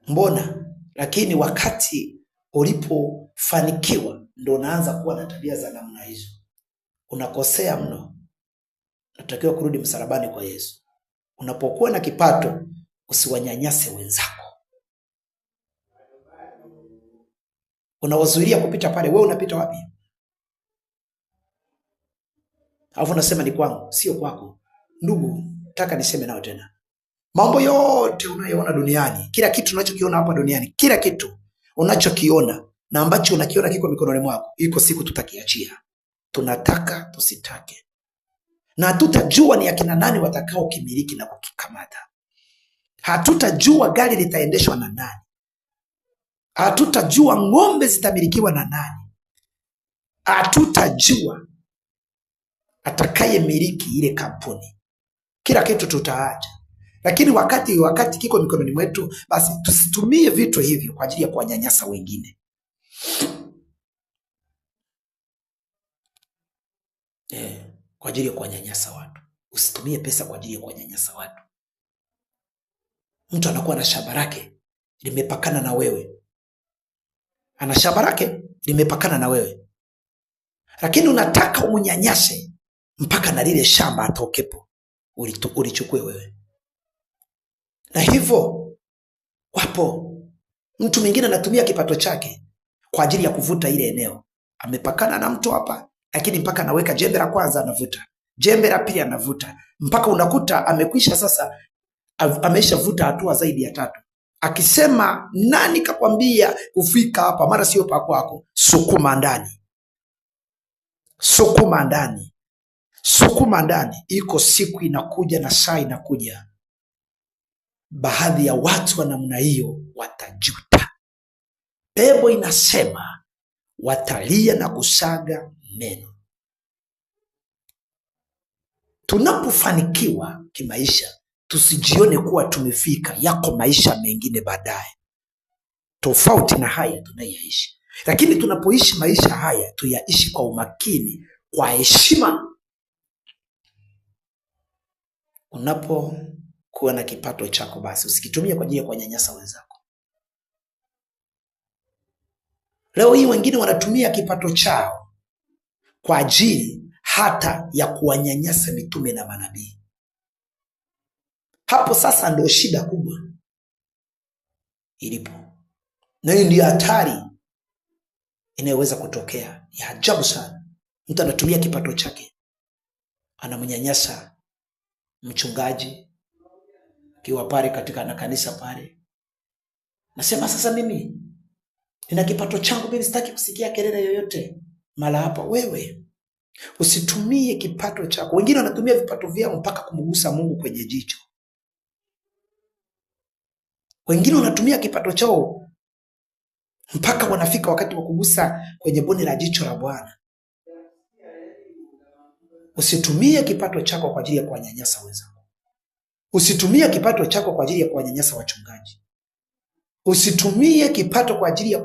Mbona? Lakini wakati ulipofanikiwa ndio unaanza kuwa na tabia za namna hizo. Unakosea mno. Unatakiwa kurudi msalabani kwa Yesu. Unapokuwa na kipato, usiwanyanyase wenzako. Unawazuilia kupita pale, wewe unapita wapi? Alafu unasema ni kwangu, sio kwako. Ndugu, nataka niseme nao tena. Mambo yote unayoona duniani, kila kitu unachokiona hapa duniani, kila kitu unachokiona na ambacho unakiona kiko mikononi mwako, iko siku tutakiachia. Tunataka tusitake. Na hatutajua ni akina nani watakao kimiliki na kukikamata. Hatutajua gari litaendeshwa na nani. Hatutajua ng'ombe zitamilikiwa na nani. Hatutajua atakaye miliki ile kampuni. Kila kitu tutaacha. Lakini wakati kiko mikononi mwetu, basi tusitumie vitu hivyo kwa ajili ya kuwanyanyasa wengine. Kwa ajili ya kuwanyanyasa watu. Usitumie pesa kwa ajili ya kuwanyanyasa watu. Mtu anakuwa na shamba lake limepakana na wewe. Ana shamba lake limepakana na wewe. Lakini unataka umunyanyase mpaka na lile shamba atokepo ulichukue wewe. Na hivyo wapo mtu mwingine anatumia kipato chake kwa ajili ya kuvuta ile eneo. Amepakana na mtu hapa, lakini mpaka anaweka jembe la kwanza anavuta, jembe la pili anavuta, mpaka unakuta amekwisha sasa, ameshavuta hatua zaidi ya 3. Akisema nani kakwambia kufika hapa, mara sio pa kwako, sukuma ndani. Sukuma ndani. Sukuma ndani. Iko siku inakuja na saa inakuja. baadhi ya watu wa namna hiyo watajuta. Biblia inasema watalia na kusaga meno. Tunapofanikiwa kimaisha, tusijione kuwa tumefika. Yako maisha mengine baadaye tofauti na haya tunayaishi, lakini tunapoishi maisha haya tuyaishi kwa umakini, kwa heshima. Unapokuwa na kipato chako, basi usikitumie kwa ajili ya kuwanyanyasa wenzako. Leo hii wengine wanatumia kipato chao kwa ajili hata ya kuwanyanyasa mitume na manabii. Hapo sasa ndio shida kubwa ilipo, na hiyo ndio hatari inayoweza kutokea ya ajabu sana. Mtu anatumia kipato chake anamnyanyasa mchungaji akiwa pale katika na kanisa pale. Nasema sasa mimi nina kipato changu, mimi sitaki kusikia kelele yoyote mala hapa. Wewe usitumie kipato chako. Wengine wanatumia vipato vyao mpaka kumgusa Mungu kwenye jicho. Wengine wanatumia kipato chao mpaka wanafika wakati wa kugusa kwenye boni la jicho la Bwana. Usitumie kipato chako kwa ajili ya kuwanyanyasa wenzako. Usitumie kipato chako kwa ajili ya kuwanyanyasa wachungaji. Usitumie kipato kwa ajili ya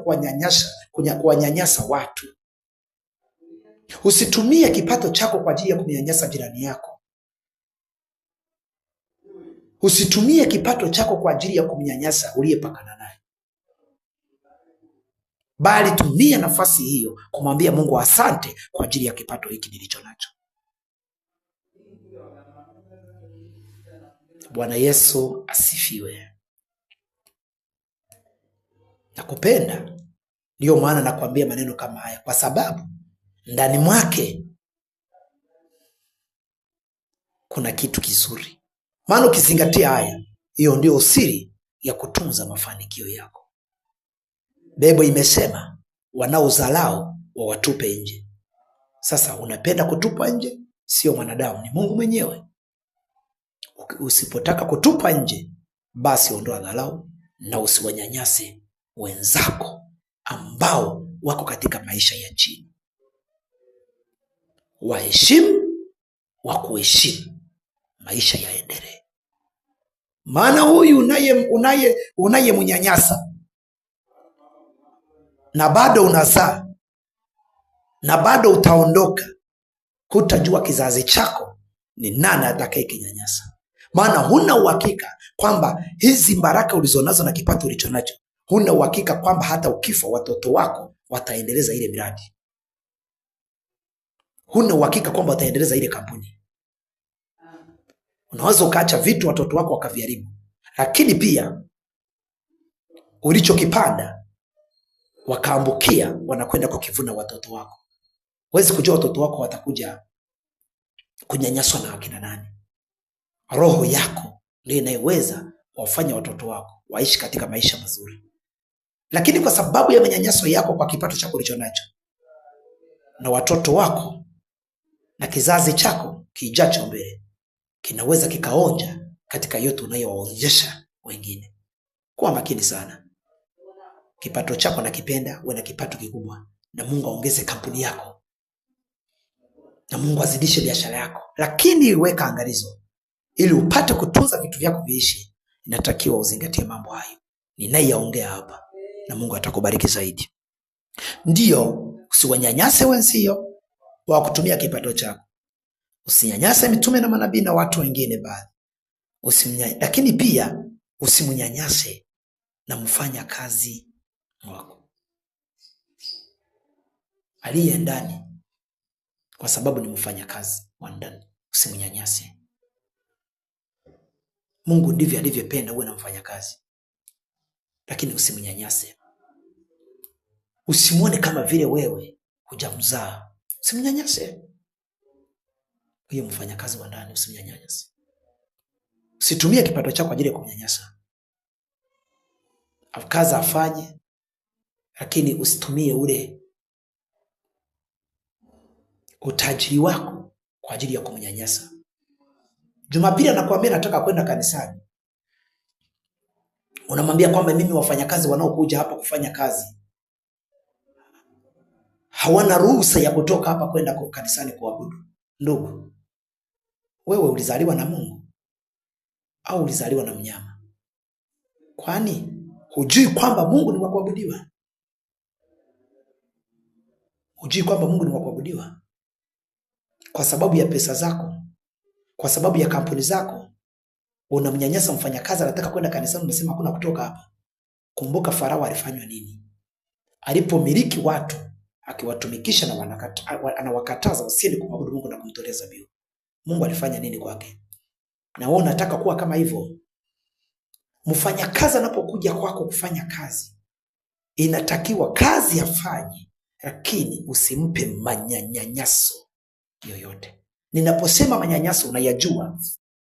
kuwanyanyasa watu. Usitumie kipato chako kwa ajili ya kumnyanyasa jirani yako. Usitumie kipato chako kwa ajili ya kumnyanyasa uliyepakana naye, bali tumia nafasi hiyo kumwambia Mungu asante kwa ajili ya kipato hiki nilicho nacho. Bwana Yesu asifiwe. Nakupenda, ndio maana nakwambia maneno kama haya, kwa sababu ndani mwake kuna kitu kizuri. Maana ukizingatia haya, hiyo ndio siri ya kutunza mafanikio yako. Biblia imesema wanaozalao wawatupe nje. Sasa unapenda kutupa nje? Sio mwanadamu, ni Mungu mwenyewe. Usipotaka kutupa nje, basi ondoa dharau na usiwanyanyase wenzako ambao wako katika maisha ya chini. Waheshimu, wakuheshimu, maisha yaendelee. Maana huyu unayemnyanyasa na bado unazaa na bado utaondoka, hutajua kizazi chako ni nani atakayekinyanyasa. Maana huna uhakika kwamba hizi baraka ulizonazo na kipato ulichonacho, huna uhakika kwamba hata ukifa watoto wako wataendeleza ile miradi. Huna uhakika kwamba wataendeleza ile kampuni. Unaweza ukaacha vitu watoto wako wakaviharibu, lakini pia ulichokipanda wakaambukia, wanakwenda kukivuna watoto wako. Huwezi kujua watoto wako watakuja kunyanyaswa na akina nani. Roho yako ndio inayoweza wafanya watoto wako waishi katika maisha mazuri, lakini kwa sababu ya manyanyaso yako kwa kipato chako ulicho nacho, na watoto wako na kizazi chako kijacho mbele kinaweza kikaonja katika yote unayowaonyesha wengine. Kuwa makini sana. Kipato chako nakipenda, uwe na kipato kikubwa, na Mungu aongeze kampuni yako, na Mungu azidishe biashara yako, lakini weka angalizo. Ili upate kutunza vitu vyako viishi, inatakiwa uzingatie mambo hayo ninayoyaongea hapa, na Mungu atakubariki zaidi. Ndiyo, usiwanyanyase wenzio kwa kutumia kipato chako. Usinyanyase mitume na manabii na watu wengine baadhi. Lakini pia usimnyanyase na mfanya kazi wako aliye ndani, kwa sababu ni mfanya kazi wa ndani. Usimnyanyase. Mungu ndivyo alivyopenda uwe na mfanya kazi, lakini usimnyanyase. Usimuone kama vile wewe hujamzaa. Usimnyanyase. Huyo mfanya kazi wa ndani usimnyanyase. Usitumie kipato chako kwa ajili ya kumnyanyasa. Kazi afanye, lakini usitumie ule utajiri wako kwa ajili ya kumnyanyasa. Jumapili anakuambia nataka kwenda kanisani, Unamwambia kwamba mimi wafanyakazi wanaokuja hapa kufanya kazi hawana ruhusa ya kutoka hapa kwenda kanisani kuabudu. Ndugu, wewe ulizaliwa na Mungu au ulizaliwa na mnyama? Kwani hujui kwamba Mungu ni wa kuabudiwa? Hujui kwamba Mungu ni wa kuabudiwa? Kwa sababu ya pesa zako, kwa sababu ya kampuni zako, unamnyanyasa mfanyakazi anataka kwenda kanisani, unasema hakuna kutoka hapa. Kumbuka Farao alifanywa nini? Alipomiliki watu, akiwatumikisha na anawakataza wasiende kumwabudu Mungu na kumtolea dhabihu. Mungu alifanya nini kwake? Na wewe unataka kuwa kama hivyo? Mfanyakazi anapokuja kwako kufanya kazi, inatakiwa kazi afanye, lakini usimpe manyanyaso yoyote. Ninaposema manyanyaso unayajua,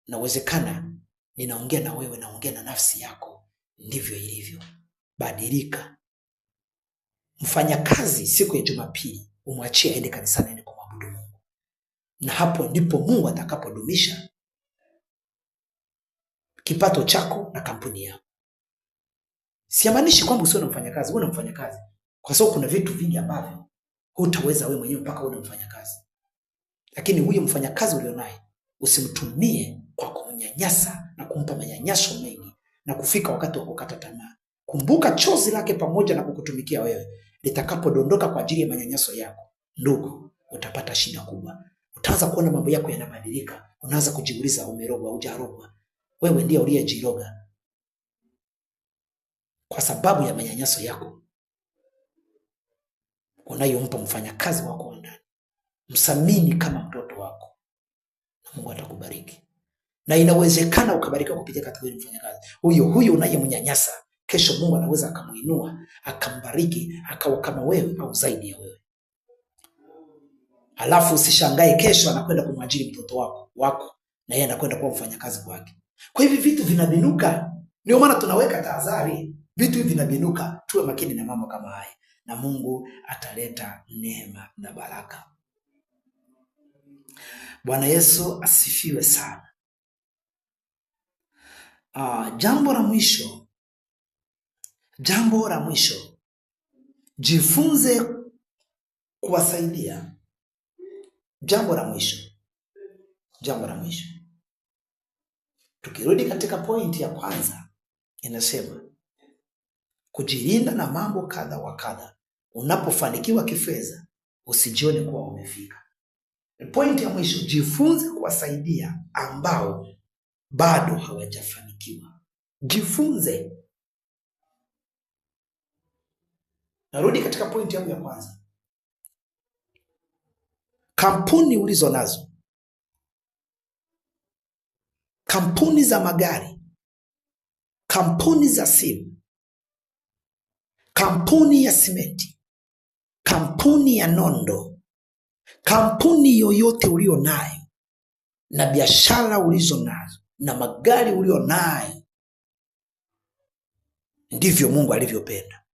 nawezekana ninaongea na wewe, naongea na nafsi yako. Ndivyo ilivyo. Badilika. Mfanyakazi siku ya Jumapili umwachie aende kanisani, aende kumwabudu Mungu. Na hapo ndipo Mungu atakapodumisha kipato chako na kampuni yako. Siamaanishi kwamba usiwe na mfanyakazi, wewe una mfanyakazi. Kwa sababu kuna vitu vingi ambavyo hutaweza wewe mwenyewe mpaka uwe na mfanyakazi. Lakini huyo mfanyakazi ulionaye usimtumie kwa kumnyanyasa na kumpa manyanyaso mengi na kufika wakati wa kukata tamaa. Kumbuka chozi lake pamoja na kukutumikia wewe litakapodondoka kwa ajili ya manyanyaso yako, ndugu, utapata shida kubwa. Utaanza kuona mambo yako yanabadilika. Unaanza kujiuliza umerogwa au hujarogwa. Wewe ndiye uliyejiroga kwa sababu ya manyanyaso yako unayompa mfanyakazi wako ndani. Msamini kama mtoto wako na Mungu atakubariki. Na inawezekana ukabarikiwa kupitia katika huyo mfanyakazi. Huyo unayemnyanyasa, kesho Mungu anaweza akamuinua, akambariki, akawa kama wewe au zaidi ya wewe. Alafu usishangae kesho anakwenda kumwajiri mtoto wako na yeye anakwenda kuwa mfanyakazi kwake. Kwa hivi vitu vinabinuka. Ndio maana tunaweka tahadhari. Vitu hivi vinabinuka. Tuwe makini na mambo kama haya, na Mungu ataleta neema na baraka. Bwana Yesu asifiwe sana. Jambo la mwisho, jifunze kuwasaidia. Jambo la mwisho. Tukirudi katika pointi ya kwanza, inasema kujilinda na mambo kadha wa kadha. Unapofanikiwa kifedha, usijione kuwa umefika. Pointi ya mwisho, jifunze kuwasaidia ambao bado hawajafanikiwa. Jifunze. Narudi katika pointi yangu ya kwanza. Kampuni ulizo nazo, kampuni za magari, kampuni za simu, kampuni ya simenti, kampuni ya nondo, kampuni yoyote ulio nayo, na biashara ulizo nazo, na magari ulio nayo, ndivyo Mungu alivyopenda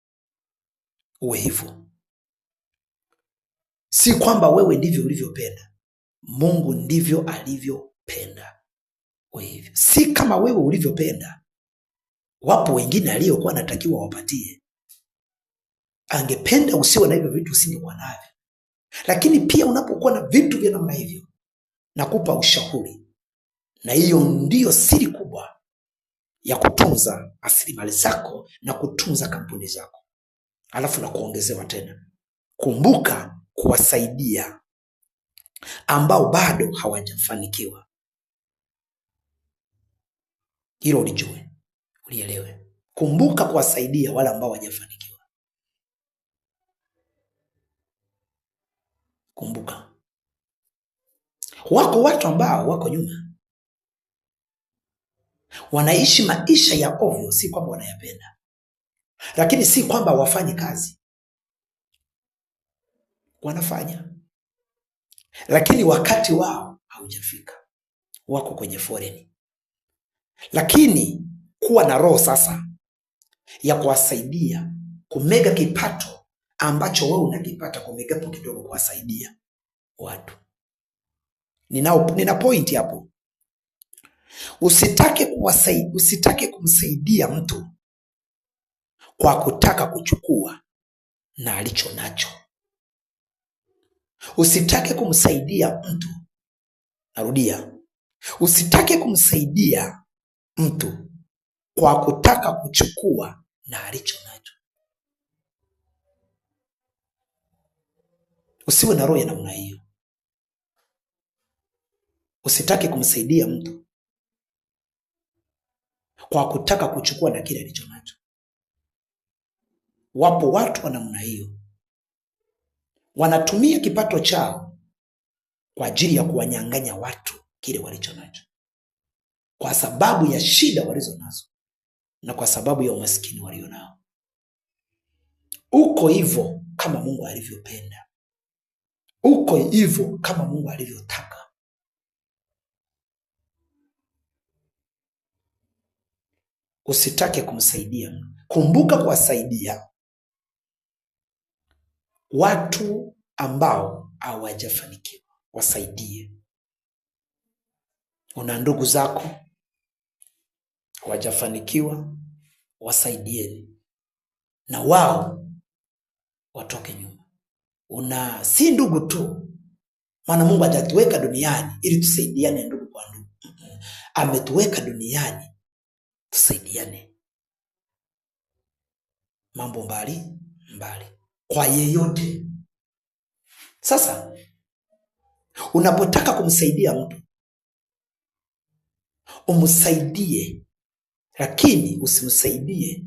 uwe hivyo. Si kwamba wewe ndivyo ulivyopenda, Mungu ndivyo alivyopenda uwe hivyo. Si kama wewe ulivyopenda. Wapo wengine aliyokuwa anatakiwa wapatie. Angependa usiwe na hivyo vitu, usingekuwa navyo. Lakini pia unapokuwa na vitu vya namna hivyo, nakupa ushauri, na hiyo ndiyo siri kubwa ya kutunza rasilimali zako na kutunza kampuni zako. Alafu na kuongezewa tena, kumbuka kuwasaidia ambao bado hawajafanikiwa. Hilo ulijue, ulielewe. Kumbuka kuwasaidia wale ambao hawajafanikiwa. Kumbuka. Wako watu ambao wako nyuma, wanaishi maisha ya ovyo, si kwamba wanayapenda, lakini si kwamba wafanye kazi. Wanafanya, lakini wakati wao haujafika. Wako kwenye foreni. Lakini kuwa na roho sasa ya kuwasaidia, kumega kipato ambacho wewe unakipata, kumegapo kidogo kuwasaidia watu. Nina point hapo. Usitake kumsaidia mtu kwa kutaka kuchukua na alicho nacho. Usitake kumsaidia mtu, narudia, usitake kumsaidia mtu kwa kutaka kuchukua na alicho nacho. Usiwe na roho ya namna hiyo. Usitake kumsaidia mtu kwa kutaka kuchukua na kile alicho nacho. Wapo watu wa namna hiyo, wanatumia kipato chao kwa ajili ya kuwanyang'anya watu kile walicho nacho, kwa sababu ya shida walizo nazo na kwa sababu ya umaskini walio nao. Uko hivyo kama Mungu alivyopenda, uko hivyo kama Mungu alivyotaka. Usitake kumsaidia. Kumbuka kuwasaidia watu ambao hawajafanikiwa. Wasaidie. Una ndugu zako hawajafanikiwa, wasaidieni na wao watoke nyuma. Si ndugu tu, maana Mungu hajatuweka duniani ili tusaidiane ndugu kwa ndugu. Ametuweka duniani tusaidiane mambo mbali mbali kwa yeyote. Sasa unapotaka kumsaidia mtu, umsaidie, lakini usimsaidie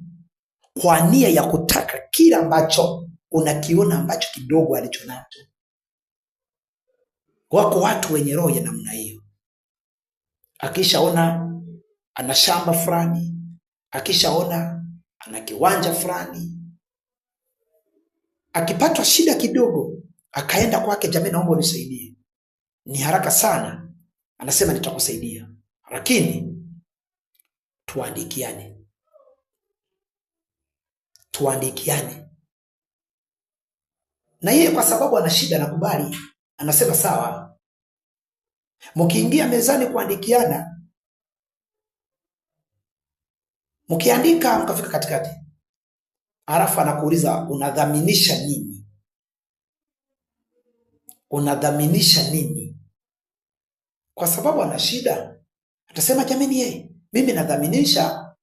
kwa nia ya kutaka kile ambacho unakiona ambacho kidogo alicho nacho. Wako watu wenye roho ya namna hiyo. Akishaona ana shamba fulani, akishaona ana kiwanja fulani, akipatwa shida kidogo, akaenda kwake, jamii naomba unisaidie, ni haraka sana anasema nitakusaidia, lakini tuandikiane. Na yeye kwa sababu ana shida anakubali, anasema sawa. Mkiingia mezani kuandikiana, mkiandika mkafika katikati, alafu anakuuliza unadhaminisha nini? Unadhaminisha nini? Kwa sababu ana shida, atasema jamani, yeye mimi nadhaminisha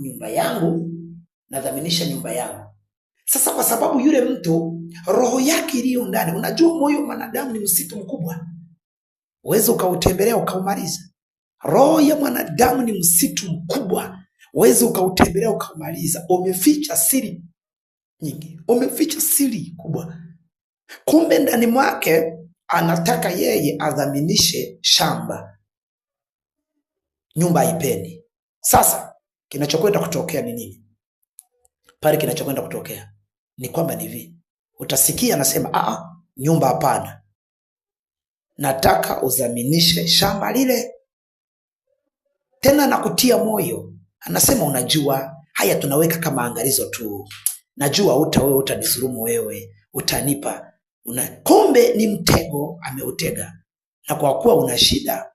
nyumba yangu, nadhaminisha nyumba yangu. Sasa kwa sababu yule mtu roho yake iliyo ndani, unajua moyo wa mwanadamu ni msitu mkubwa, uweze ukautembelea ukaumaliza. Roho ya mwanadamu ni msitu mkubwa, uweze ukautembelea ukaumaliza. Umeficha siri nyingi, umeficha siri kubwa. Kumbe ndani mwake anataka yeye adhaminishe shamba, nyumba haipendi. Sasa kinachokwenda kutokea ni nini? Pale kinachokwenda kutokea ni kwamba ni hivi, utasikia anasema nyumba hapana, nataka udhaminishe shamba lile. Tena nakutia moyo, anasema unajua, haya tunaweka kama angalizo tu, najua wewe utanisurumu, wewe utanipa. Kumbe ni mtego ameutega. Na kwa kuwa una shida,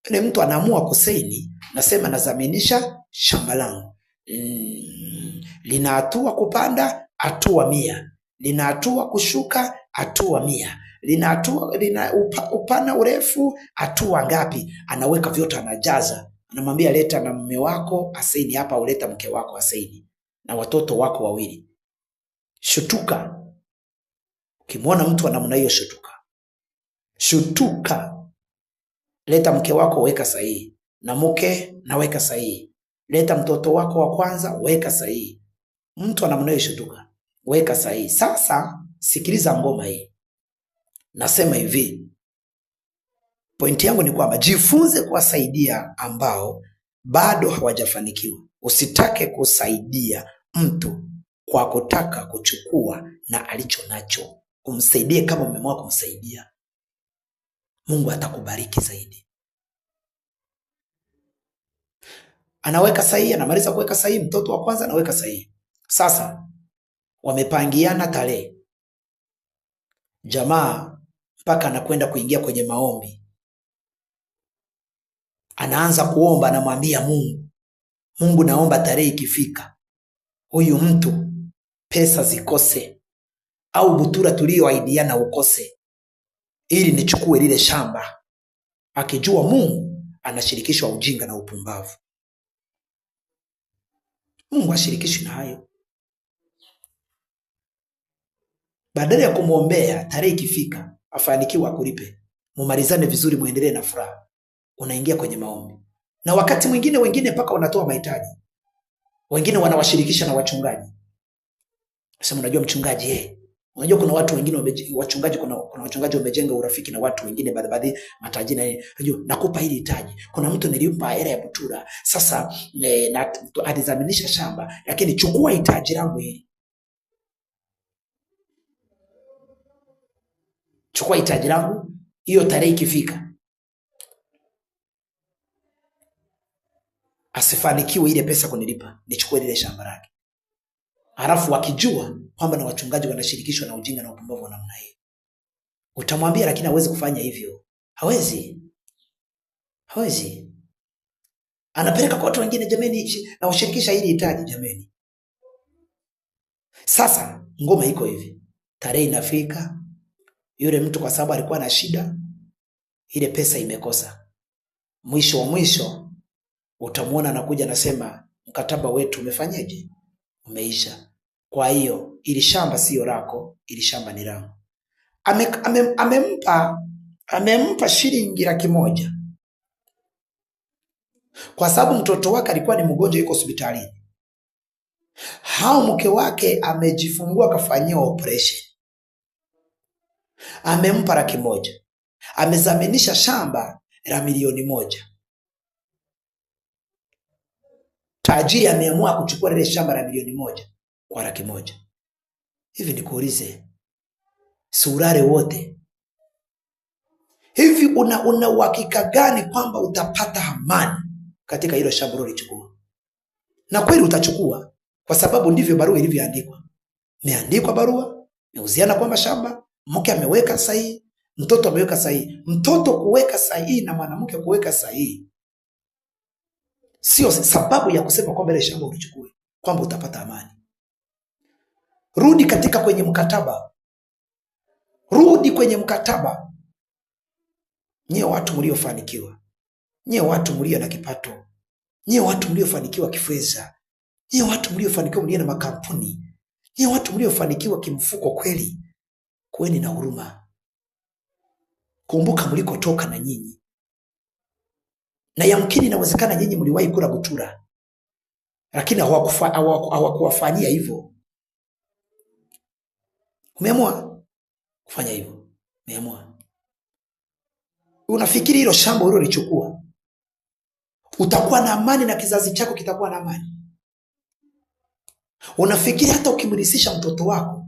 yule mtu anaamua kusaini, nasema nadhaminisha shamba langu. Lina hatua kupanda, hatua 100. Lina hatua kushuka, hatua 100. Lina upana urefu, hatua ngapi? Anaweka vyote, anajaza. Anamwambia leta na mume wako asaini hapa, au leta mke wako asaini na watoto wako 2. Shutuka. Ukimwona mtu wa namna hiyo, shutuka. Leta mke wako, weka sahihi, na mke na weka sahihi. Leta mtoto wako wa kwanza, weka sahihi. Mtu wa namna hiyo, shutuka, weka sahihi. Sasa sikiliza ngoma hii. Nasema hivi, pointi yangu ni kwamba jifunze kuwasaidia ambao bado hawajafanikiwa. Usitake kusaidia mtu kwa kutaka kuchukua na alicho nacho. Umsaidie kama umeamua kumsaidia. Mungu atakubariki zaidi. Anaweka sahihi, anamaliza kuweka sahihi, mtoto wa kwanza anaweka sahihi. Sasa wamepangiana tarehe. Jamaa mpaka anakwenda kuingia kwenye maombi, anaanza kuomba, anamwambia Mungu, Mungu, naomba tarehe ikifika, huyu mtu pesa zikose au butura tulioahidiana ukose, ili nichukue lile shamba. Akijua Mungu anashirikishwa ujinga na upumbavu. Mungu ashirikishwi na hayo. Badala ya kumwombea tarehe ikifika afanikiwe akulipe, mumalizane vizuri, muendelee na furaha, unaingia kwenye maombi. Na wakati mwingine wengine mpaka wanatoa mahitaji, wengine wanawashirikisha na wachungaji. Sasa unajua mchungaji, unajua kuna watu wengine wachungaji, kuna wachungaji wamejenga urafiki na watu wengine baadhi matajiri, unajua nakupa hili hitaji. Kuna mtu nilimpa hela ya butura, sasa na alizaminisha shamba, lakini chukua hitaji langu hili. Chukua hitaji langu, hiyo tarehe ikifika asifanikiwe ile pesa kunilipa, nichukue ile shamba lake. Halafu wakijua kwamba na wachungaji wanashirikishwa na ujinga na upumbavu namna hiyo, utamwambia, lakini hawezi kufanya hivyo. Hawezi. Anapeleka kwa watu wengine, jameni, na washirikisha hili hitaji, jameni. Sasa ngoma iko hivi, tarehe inafika, yule mtu kwa sababu alikuwa na shida, ile pesa imekosa. Mwisho wa mwisho utamuona anakuja anasema, mkataba wetu umefanyaje? Umeisha. Kwa hiyo ili shamba sio lako, ili shamba ni langu. Amempa shilingi 100,000 kwa sababu mtoto wake alikuwa ni mgonjwa, yuko hospitalini. Hao mke wake amejifungua, kafanyiwa operation. Amempa 100,000, amezaminisha shamba la 1,100,000. Tajiri ameamua kuchukua ile shamba la 1,100,000 kwa 100,000. Hivi nikuulize, surare wote hivi, una uhakika gani kwamba utapata amani katika hilo shamba ulichukua? Na kweli utachukua, kwa sababu ndivyo barua ilivyoandikwa. Imeandikwa barua, meuziana kwamba shamba, mke ameweka sahihi, mtoto ameweka sahihi. Mtoto kuweka sahihi na mwanamke kuweka sahihi sio sababu ya kusema kwamba ile shamba ulichukue kwamba utapata amani. Rudi kwenye mkataba. Rudi kwenye mkataba. Nyie watu mliofanikiwa, nyie watu mlio na kipato, nyie watu mliofanikiwa kifedha, nyie watu mliofanikiwa mlio na makampuni, nyie watu mliofanikiwa kimfuko, kweli kuweni na huruma. Kumbuka mlikotoka na nyinyi. Na yamkini inawezekana nyinyi mliwahi kula butura, lakini hawakuwafanyia hivyo. Umeamua kufanya hivyo. Umeamua. Unafikiri hilo shamba ulilolichukua utakuwa na amani na kizazi chako kitakuwa na amani? Unafikiri hata ukimrithisha mtoto wako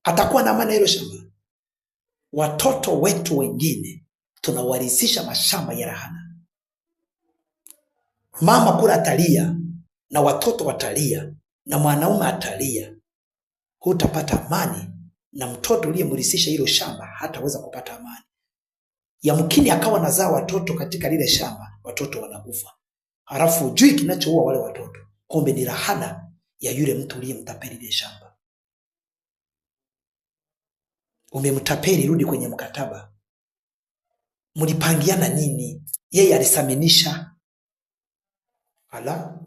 atakuwa na amani na hilo shamba? Watoto wetu wengine tunawarithisha mashamba ya rahana. Mama kula atalia na watoto watalia na mwanaume atalia. Hutapata amani, na mtoto uliyemrithisha hilo shamba hataweza kupata amani. Yamkini akawa nazaa watoto katika lile shamba, watoto wanakufa. Halafu hujui kinachoua wale watoto, kumbe ni rahana ya yule mtu uliyemtapeli ile shamba. Umemtapeli, rudi kwenye mkataba. Mlipangiana nini? Yeye alisaminisha. Ala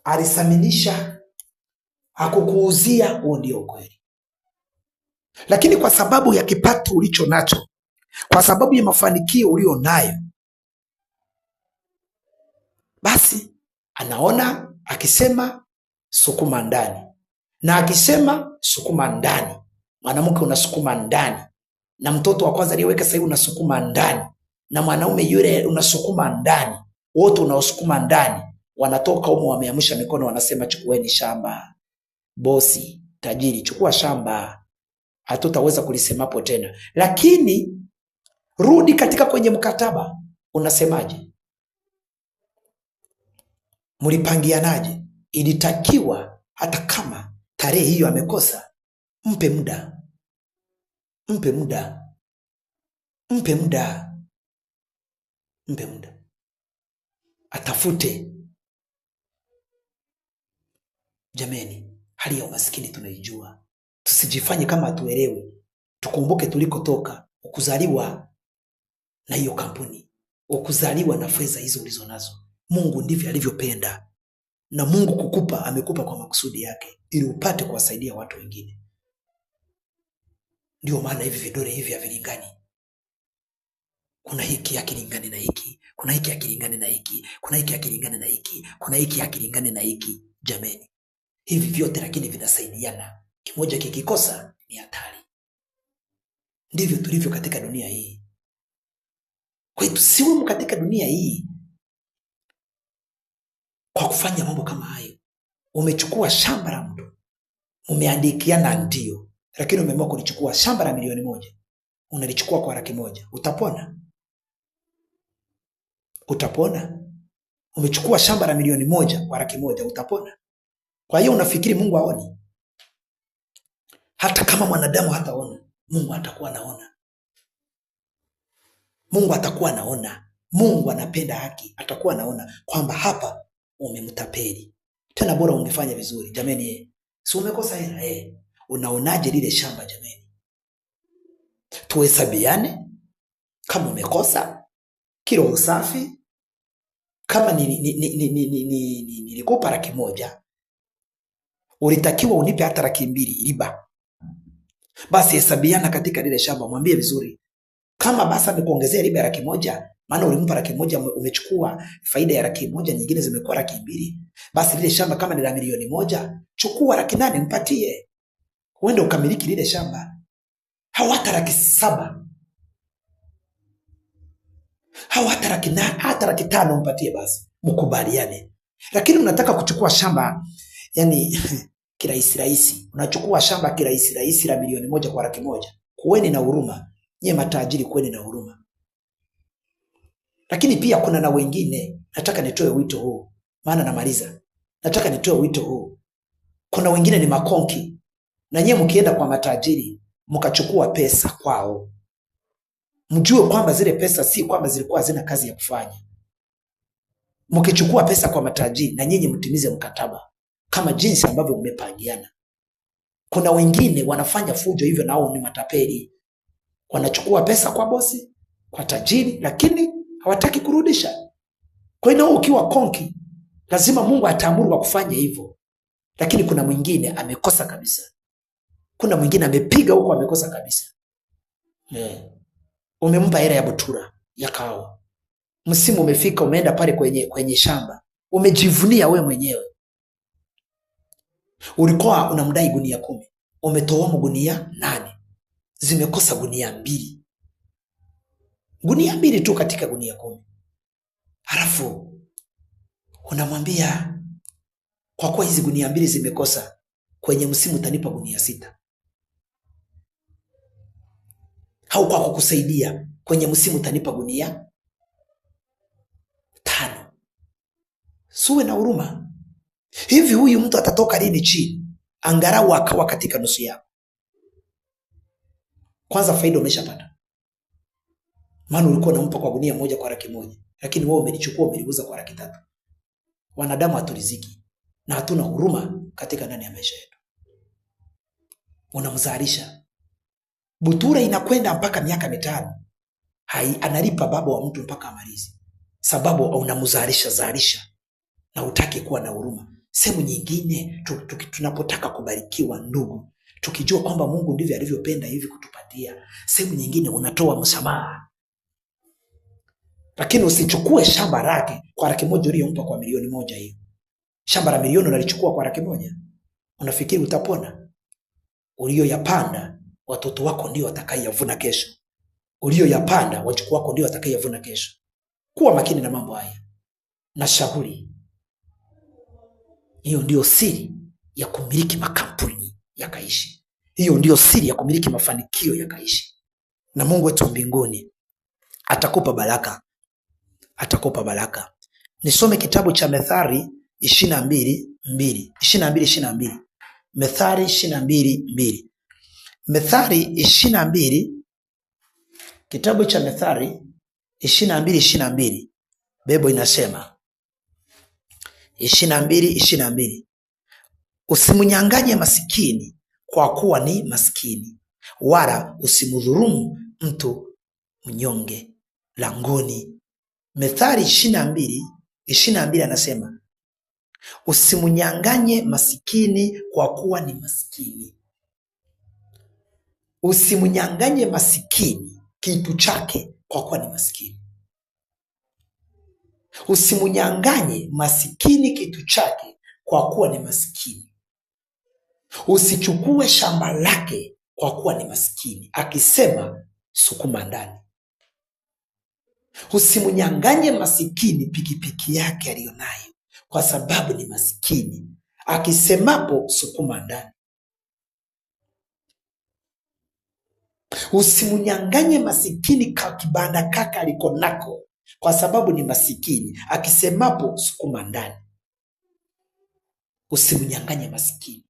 alisaminisha, hakukuuzia. Huo ndio kweli. Lakini kwa sababu ya kipato ulicho nacho, kwa sababu ya mafanikio ulio nayo, basi anaona akisema sukuma ndani, na akisema sukuma ndani, mwanamke unasukuma ndani, na mtoto wa kwanza aliyeweka sahihi unasukuma ndani, na mwanaume yule unasukuma ndani, wote unaosukuma ndani wanatoka humo wameamsha mikono, wanasema chukueni shamba. Bosi tajiri, chukua shamba, hatutaweza kulisemapo tena. Lakini rudi kwenye mkataba. Unasemaje? Mlipangianaje? Ilitakiwa hata kama tarehe hiyo amekosa, mpe muda. Mpe muda. Mpe muda. Mpe muda. Atafute. Jameni, hali ya umaskini tunaijua. Tusijifanye kama hatuelewi. Tukumbuke tulikotoka. Ukuzaliwa na hiyo kampuni, ukuzaliwa na fedha hizo ulizo nazo. Mungu ndivyo alivyopenda. Na Mungu kukupa, amekupa kwa makusudi yake ili upate kuwasaidia watu wengine. Ndio maana hivi vidole hivi havilingani. Kuna hiki hakilingani na hiki, kuna hiki hakilingani na hiki, kuna hiki hakilingani na hiki, kuna hiki hakilingani na hiki. Jameni, hivi vyote lakini vinasaidiana. Kimoja kikikosa ni hatari. Ndivyo tulivyo katika dunia hii. Kwa hiyo tusiwe katika dunia hii kwa kufanya mambo kama hayo. Umechukua shamba la mtu, umeandikiana ndio, lakini umeamua kulichukua shamba la milioni 1, unalichukua kwa 100,000. Utapona? Utapona? Umechukua shamba la milioni 1 kwa 100,000, utapona? Kwa hiyo unafikiri Mungu haoni? Hata kama mwanadamu hataona, Mungu atakuwa anaona. Mungu atakuwa anaona. Mungu anapenda haki, atakuwa anaona kwamba hapa umemtapeli. Tena bora umefanya vizuri. Jameni, si umekosa hela? Unaonaje lile shamba jameni? Tuhesabiane kama umekosa kilo safi. Kama nilikupa 100,000, ulitakiwa unipe hata 200,000 riba. Basi hesabiana katika lile shamba, mwambie vizuri. Kama basi amekuongezea riba ya 100,000, maana ulimpa 100,000, umechukua faida ya 100,000, nyingine zimekuwa 200,000. Basi lile shamba kama ni la milioni 1, chukua 800,000 mpatie. Uende ukamiliki lile shamba. Hawata 700,000. Hawata 800,000, hata 500,000 mpatie basi. Mkubaliane. Lakini unataka kuchukua shamba yani kirahisi. Unachukua shamba kirahisi la milioni 1 kwa 100,000. Kuweni na huruma. Nye matajiri, kuweni na huruma. Lakini pia kuna na wengine, nataka nitoe wito huu, maana namaliza. Nataka nitoe wito huu. Kuna wengine ni makonki. Na nye mkienda kwa matajiri, mkachukua pesa kwao, mjue kwamba zile pesa si kwamba zilikuwa hazina kazi ya kufanya. Mkichukua pesa kwa matajiri, na nyinyi mtimize mkataba kama jinsi ambavyo mmepangiana. Kuna wengine wanafanya fujo hivyo, nao ni matapeli. Wanachukua pesa kwa bosi, kwa tajiri, lakini hawataki kurudisha. Kwa hiyo ukiwa konki, lazima Mungu ataamuru wa kufanya hivyo. Lakini kuna mwingine amekosa kabisa. Kuna mwingine amepiga huko, amekosa kabisa. Umempa hela ya butura ya kahawa. Msimu umefika, umeenda pale kwenye shamba. Umejivunia we mwenyewe. Ulikuwa unamdai gunia 10. Umetoa gunia 8. Zimekosa gunia 2. Gunia 2 tu katika gunia 10. Halafu unamwambia, kwa kuwa hizi gunia 2 zimekosa, kwenye msimu utanipa gunia 6. Au kwa kukusaidia, kwenye msimu utanipa gunia 5. Suwe na huruma. Hivi huyu mtu atatoka lini chini? Angalau akawa katika nusu yako. Kwanza faida umeshapata. Maana ulikuwa unampa kwa gunia 1 kwa 100,000, lakini wewe umelichukua umeliuza kwa 300,000. Wanadamu haturiziki na hatuna huruma katika ndani ya maisha yetu. Unamzalisha. Butura inakwenda mpaka miaka 5. Analipa baba wa mtu mpaka amalize. Sababu unamzalisha na utaki kuwa na huruma. Sehemu nyingine tunapotaka kubarikiwa ndugu, tukijua kwamba Mungu ndivyo alivyopenda hivi kutupatia, sehemu nyingine unatoa msamaha. Lakini usichukue shamba lake kwa 100,000 uliyompa kwa milioni 1 hiyo. Shamba la milioni unalichukua kwa 100,000. Unafikiri utapona? Uliyoyapanda watoto wako ndio watakayavuna kesho. Uliyoyapanda wajukuu wako ndio watakayavuna kesho. Kuwa makini na mambo haya. Na shauri. Hiyo ndio siri ya kumiliki makampuni yakaishi. Hiyo ndio siri ya kumiliki mafanikio yakaishi. Na Mungu wetu mbinguni atakupa baraka. Atakupa baraka. Nisome kitabu cha Methali 22:2. Methali 22:2. Methali 22, kitabu cha Methali 22:22, Biblia inasema 22:22, usimunyanganye masikini kwa kuwa ni masikini, wala usimdhulumu mtu mnyonge langoni. Methali 22:22 anasema usimunyanganye masikini kwa kuwa ni masikini. Usimunyanganye masikini kitu chake kwa kuwa ni masikini. Usimunyanganye masikini kitu chake kwa kuwa ni masikini. Usichukue shamba lake kwa kuwa ni masikini, akisema sukuma ndani. Usimunyanganye masikini pikipiki yake aliyonayo kwa sababu ni masikini, akisemapo sukuma ndani. Usimunyanganye masikini kibanda kaka aliko nako kwa sababu ni masikini, akisemapo sukuma ndani. Usimunyanganye masikini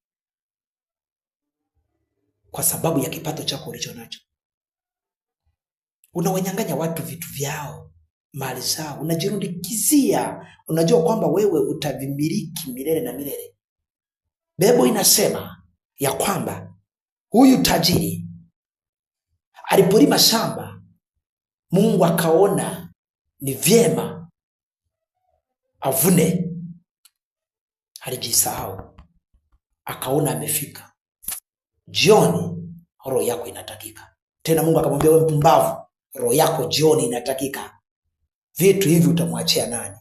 kwa sababu ya kipato chako ulicho nacho. Unawanyanganya watu vitu vyao, mali zao, unajirundikizia, unajua kwamba wewe utavimiliki milele na milele. Biblia inasema ya kwamba huyu tajiri alipolima shamba, Mungu akaona ni vyema avune. Alijisahau, akaona amefika jioni, roho yako inatakika. Tena Mungu akamwambia, wewe mpumbavu, roho yako jioni inatakika. Vitu hivi utamwachia nani?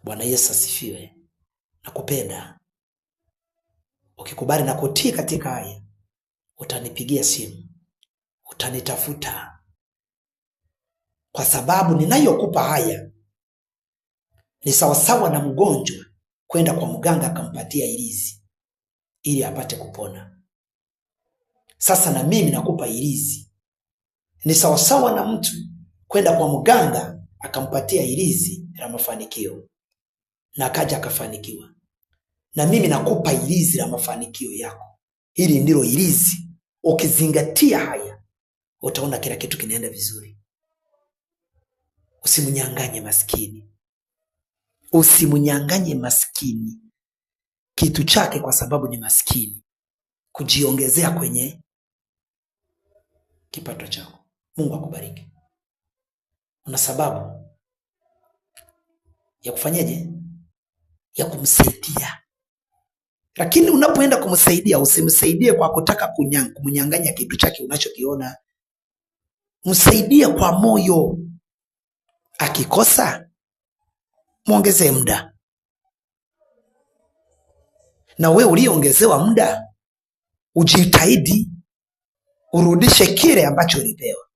Bwana Yesu asifiwe. Nakupenda. Ukikubali na kutii katika haya, utanipigia simu, utanitafuta, kwa sababu ninayokupa haya ni sawasawa na mgonjwa kwenda kwa mganga akampatia ilizi ili apate kupona. Sasa na mimi nakupa ilizi. Ni sawasawa na mtu kwenda kwa mganga akampatia ilizi la mafanikio na akaja akafanikiwa. Na mimi nakupa ilizi la mafanikio yako. Hili ndilo ilizi. Ukizingatia haya, utaona kila kitu kinaenda vizuri. Usimunyanganye maskini. Usimunyanganye maskini kitu chake kwa sababu ni maskini, kujiongezea kwenye kipato chako. Mungu akubariki. Una sababu ya kufanyaje? Ya kumsaidia. Lakini unapoenda kumsaidia, usimsaidie kwa kutaka kumunyanganya kitu chake unachokiona. Msaidie kwa moyo. Akikosa, muongezee muda. Na wewe uliongezewa muda, ujitahidi urudishe kile ambacho ulipewa.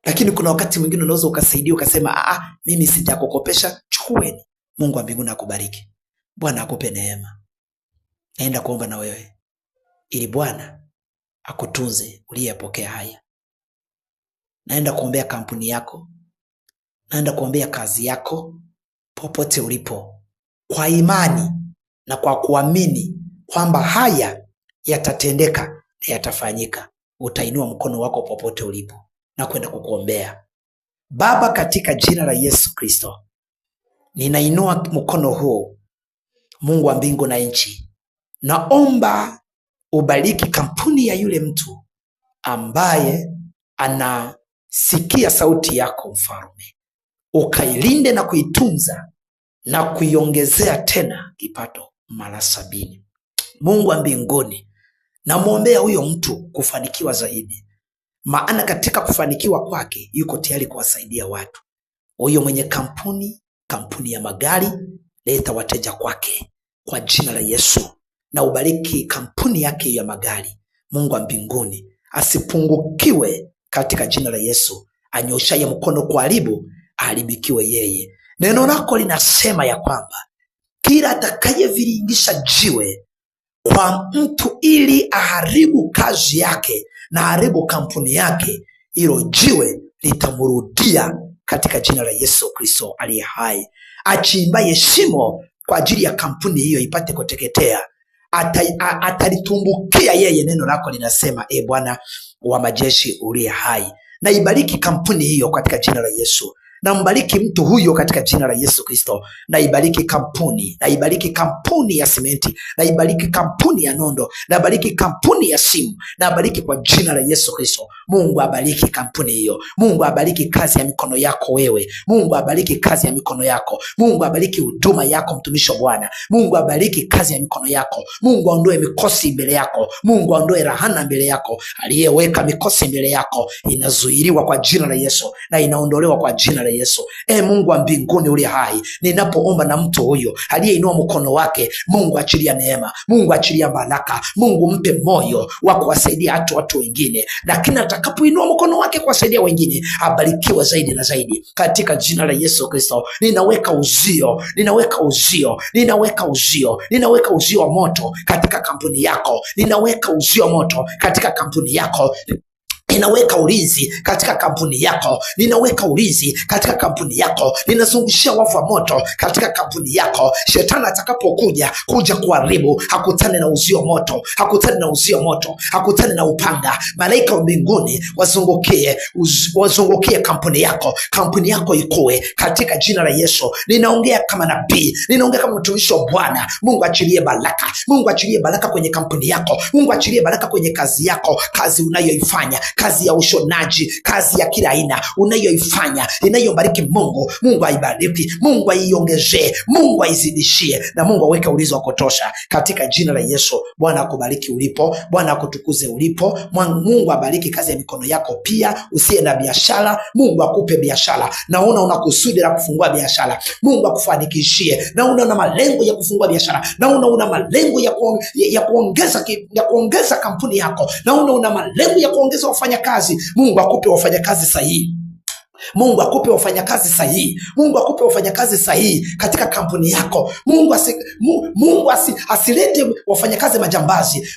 Lakini kuna wakati mwingine unaweza ukasaidia ukasema, mimi sitakukopesha, chukueni. Mungu wa mbinguni akubariki. Bwana akupe neema. Naenda kuomba na wewe ili Bwana akutunze uliyepokea haya. Naenda kuombea kampuni yako. Naenda kuombea kazi yako popote ulipo, kwa imani na kwa kuamini kwamba haya yatatendeka na yatafanyika. Utainua mkono wako popote ulipo na kwenda kukuombea. Baba, katika jina la Yesu Kristo, ninainua mkono huu. Mungu wa mbingu na nchi, naomba ubariki kampuni ya yule mtu ambaye anasikia sauti yako, Mfalme. Ukailinde na kuitunza na kuiongezea tena kipato mara 70. Mungu wa mbinguni, namwombea huyo mtu kufanikiwa zaidi, maana katika kufanikiwa kwake yuko tayari kuwasaidia watu. Huyo mwenye kampuni ya magari, leta wateja kwake kwa jina la Yesu. Na ubariki kampuni yake ya magari. Mungu wa mbinguni, asipungukiwe katika jina la Yesu. Anyoshaye mkono kuharibu, aharibikiwe yeye. Neno lako linasema ya kwamba kila atakayeviringisha jiwe kwa mtu ili aharibu kazi yake na aharibu kampuni yake, hilo jiwe litamrudia katika jina la Yesu Kristo aliye hai. Achimbaye shimo kwa ajili ya kampuni hiyo ipate kuteketea, atalitumbukia yeye. Neno lako linasema, Bwana wa majeshi uliye hai. Na ibariki kampuni hiyo katika jina la Yesu. Na mbariki mtu huyo katika jina la Yesu Kristo. Na ibariki kampuni, na ibariki kampuni ya simenti, na ibariki kampuni ya nondo, na ibariki kampuni ya simu, na ibariki kwa jina la Yesu Kristo. Mungu abariki kampuni hiyo. Mungu abariki kazi ya mikono yako wewe. Mungu abariki kazi ya mikono yako. Mungu abariki huduma yako mtumishi wa Bwana. Mungu abariki kazi ya mikono yako. Mungu aondoe mikosi mbele yako. Mungu aondoe rahana mbele yako. Aliyeweka mikosi mbele yako inazuiliwa kwa jina la Yesu, na inaondolewa kwa jina la Yesu. Mungu wa mbinguni uliye hai, ninapoomba na mtu huyo aliyeinua mkono wake, Mungu achilia neema, Mungu achilia baraka, Mungu mpe moyo wa kuwasaidia hata watu wengine, lakini atakapoinua mkono wake kuwasaidia wengine, abarikiwe zaidi na zaidi katika jina la Yesu Kristo. Ninaweka uzio, ninaweka uzio, ninaweka uzio, ninaweka uzio wa moto katika kampuni yako, ninaweka uzio wa moto katika kampuni yako. Ninaweka ulinzi katika kampuni yako. Ninaweka ulinzi katika kampuni yako. Ninazungushia wavu wa moto katika kampuni yako. Shetani atakapokuja kuharibu, hakutane na uzio moto, hakutane na uzio moto, hakutane na upanga. Malaika wa mbinguni wazungukie kampuni yako. Kampuni yako ikue katika jina la Yesu. Ninaongea kama nabii, ninaongea kama mtumishi wa Bwana. Mungu achilie baraka. Mungu achilie baraka kwenye kampuni yako. Mungu achilie baraka kwenye kazi yako, kazi unayoifanya, kazi ya ushonaji, kazi ya kila aina unayoifanya inayobariki Mungu. Mungu aibariki, Mungu aiongezee, Mungu aizidishie, na Mungu aweke ulinzi wa kutosha katika jina la Yesu. Bwana akubariki ulipo, Bwana akutukuze ulipo. Mungu abariki kazi ya mikono yako pia. Usiye na biashara, Mungu akupe biashara. Naona una kusudi la kufungua biashara, Mungu akufanikishie. Naona una malengo ya kufungua biashara, naona una malengo ya kuongeza kampuni yako, naona una malengo ya kuongeza wafanyakazi. Mungu akupe wafanyakazi sahihi. Mungu akupe wafanyakazi sahihi. Mungu akupe wafanyakazi sahihi katika kampuni yako. Mungu asilete wafanyakazi majambazi.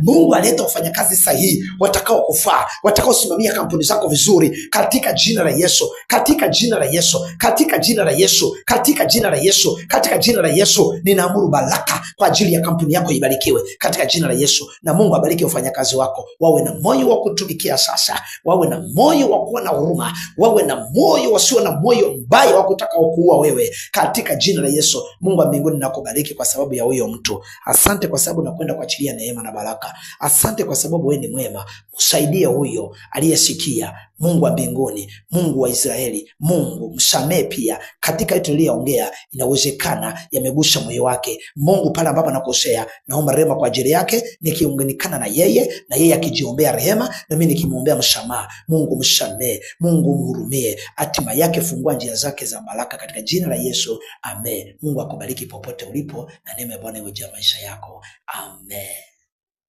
Mungu alete wafanyakazi sahihi watakao kufaa, watakao simamia kampuni zako vizuri katika jina la Yesu, katika jina la Yesu, katika jina la Yesu, katika jina la Yesu, katika jina la Yesu. Ninaamuru baraka kwa ajili ya kampuni yako ibarikiwe katika jina la Yesu, na Mungu abariki wafanyakazi wako, wawe na moyo wa kutumikia sasa, wawe na moyo wa kuwa na huruma, wawe na moyo, wasiwe na moyo mbaya wa kutaka kuua wewe katika jina la Yesu. Mungu wa mbinguni nakubariki kwa sababu ya huyo mtu. Asante kwa sababu nakwenda kuachilia neema na baraka. Asante kwa sababu wewe ni mwema. Msaidie huyo aliyesikia. Mungu wa mbinguni, Mungu wa Israeli, Mungu msamee pia katika yote niliyoongea. Inawezekana yamegusha moyo wake. Mungu, pale ambapo anakosea, naomba rehema kwa ajili yake, nikiunganikana na yeye, na yeye akijiombea rehema na mimi nikimwombea msamaha. Mungu msamee, Mungu mhurumie, hatima yake fungua njia zake za baraka katika jina la Yesu. Amen. Mungu akubariki popote ulipo, na neema ya Bwana iwe juu ya maisha yako. Amen.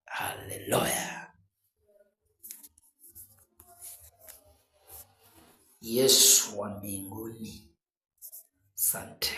Haleluya. Yesu wa mbinguni, asante.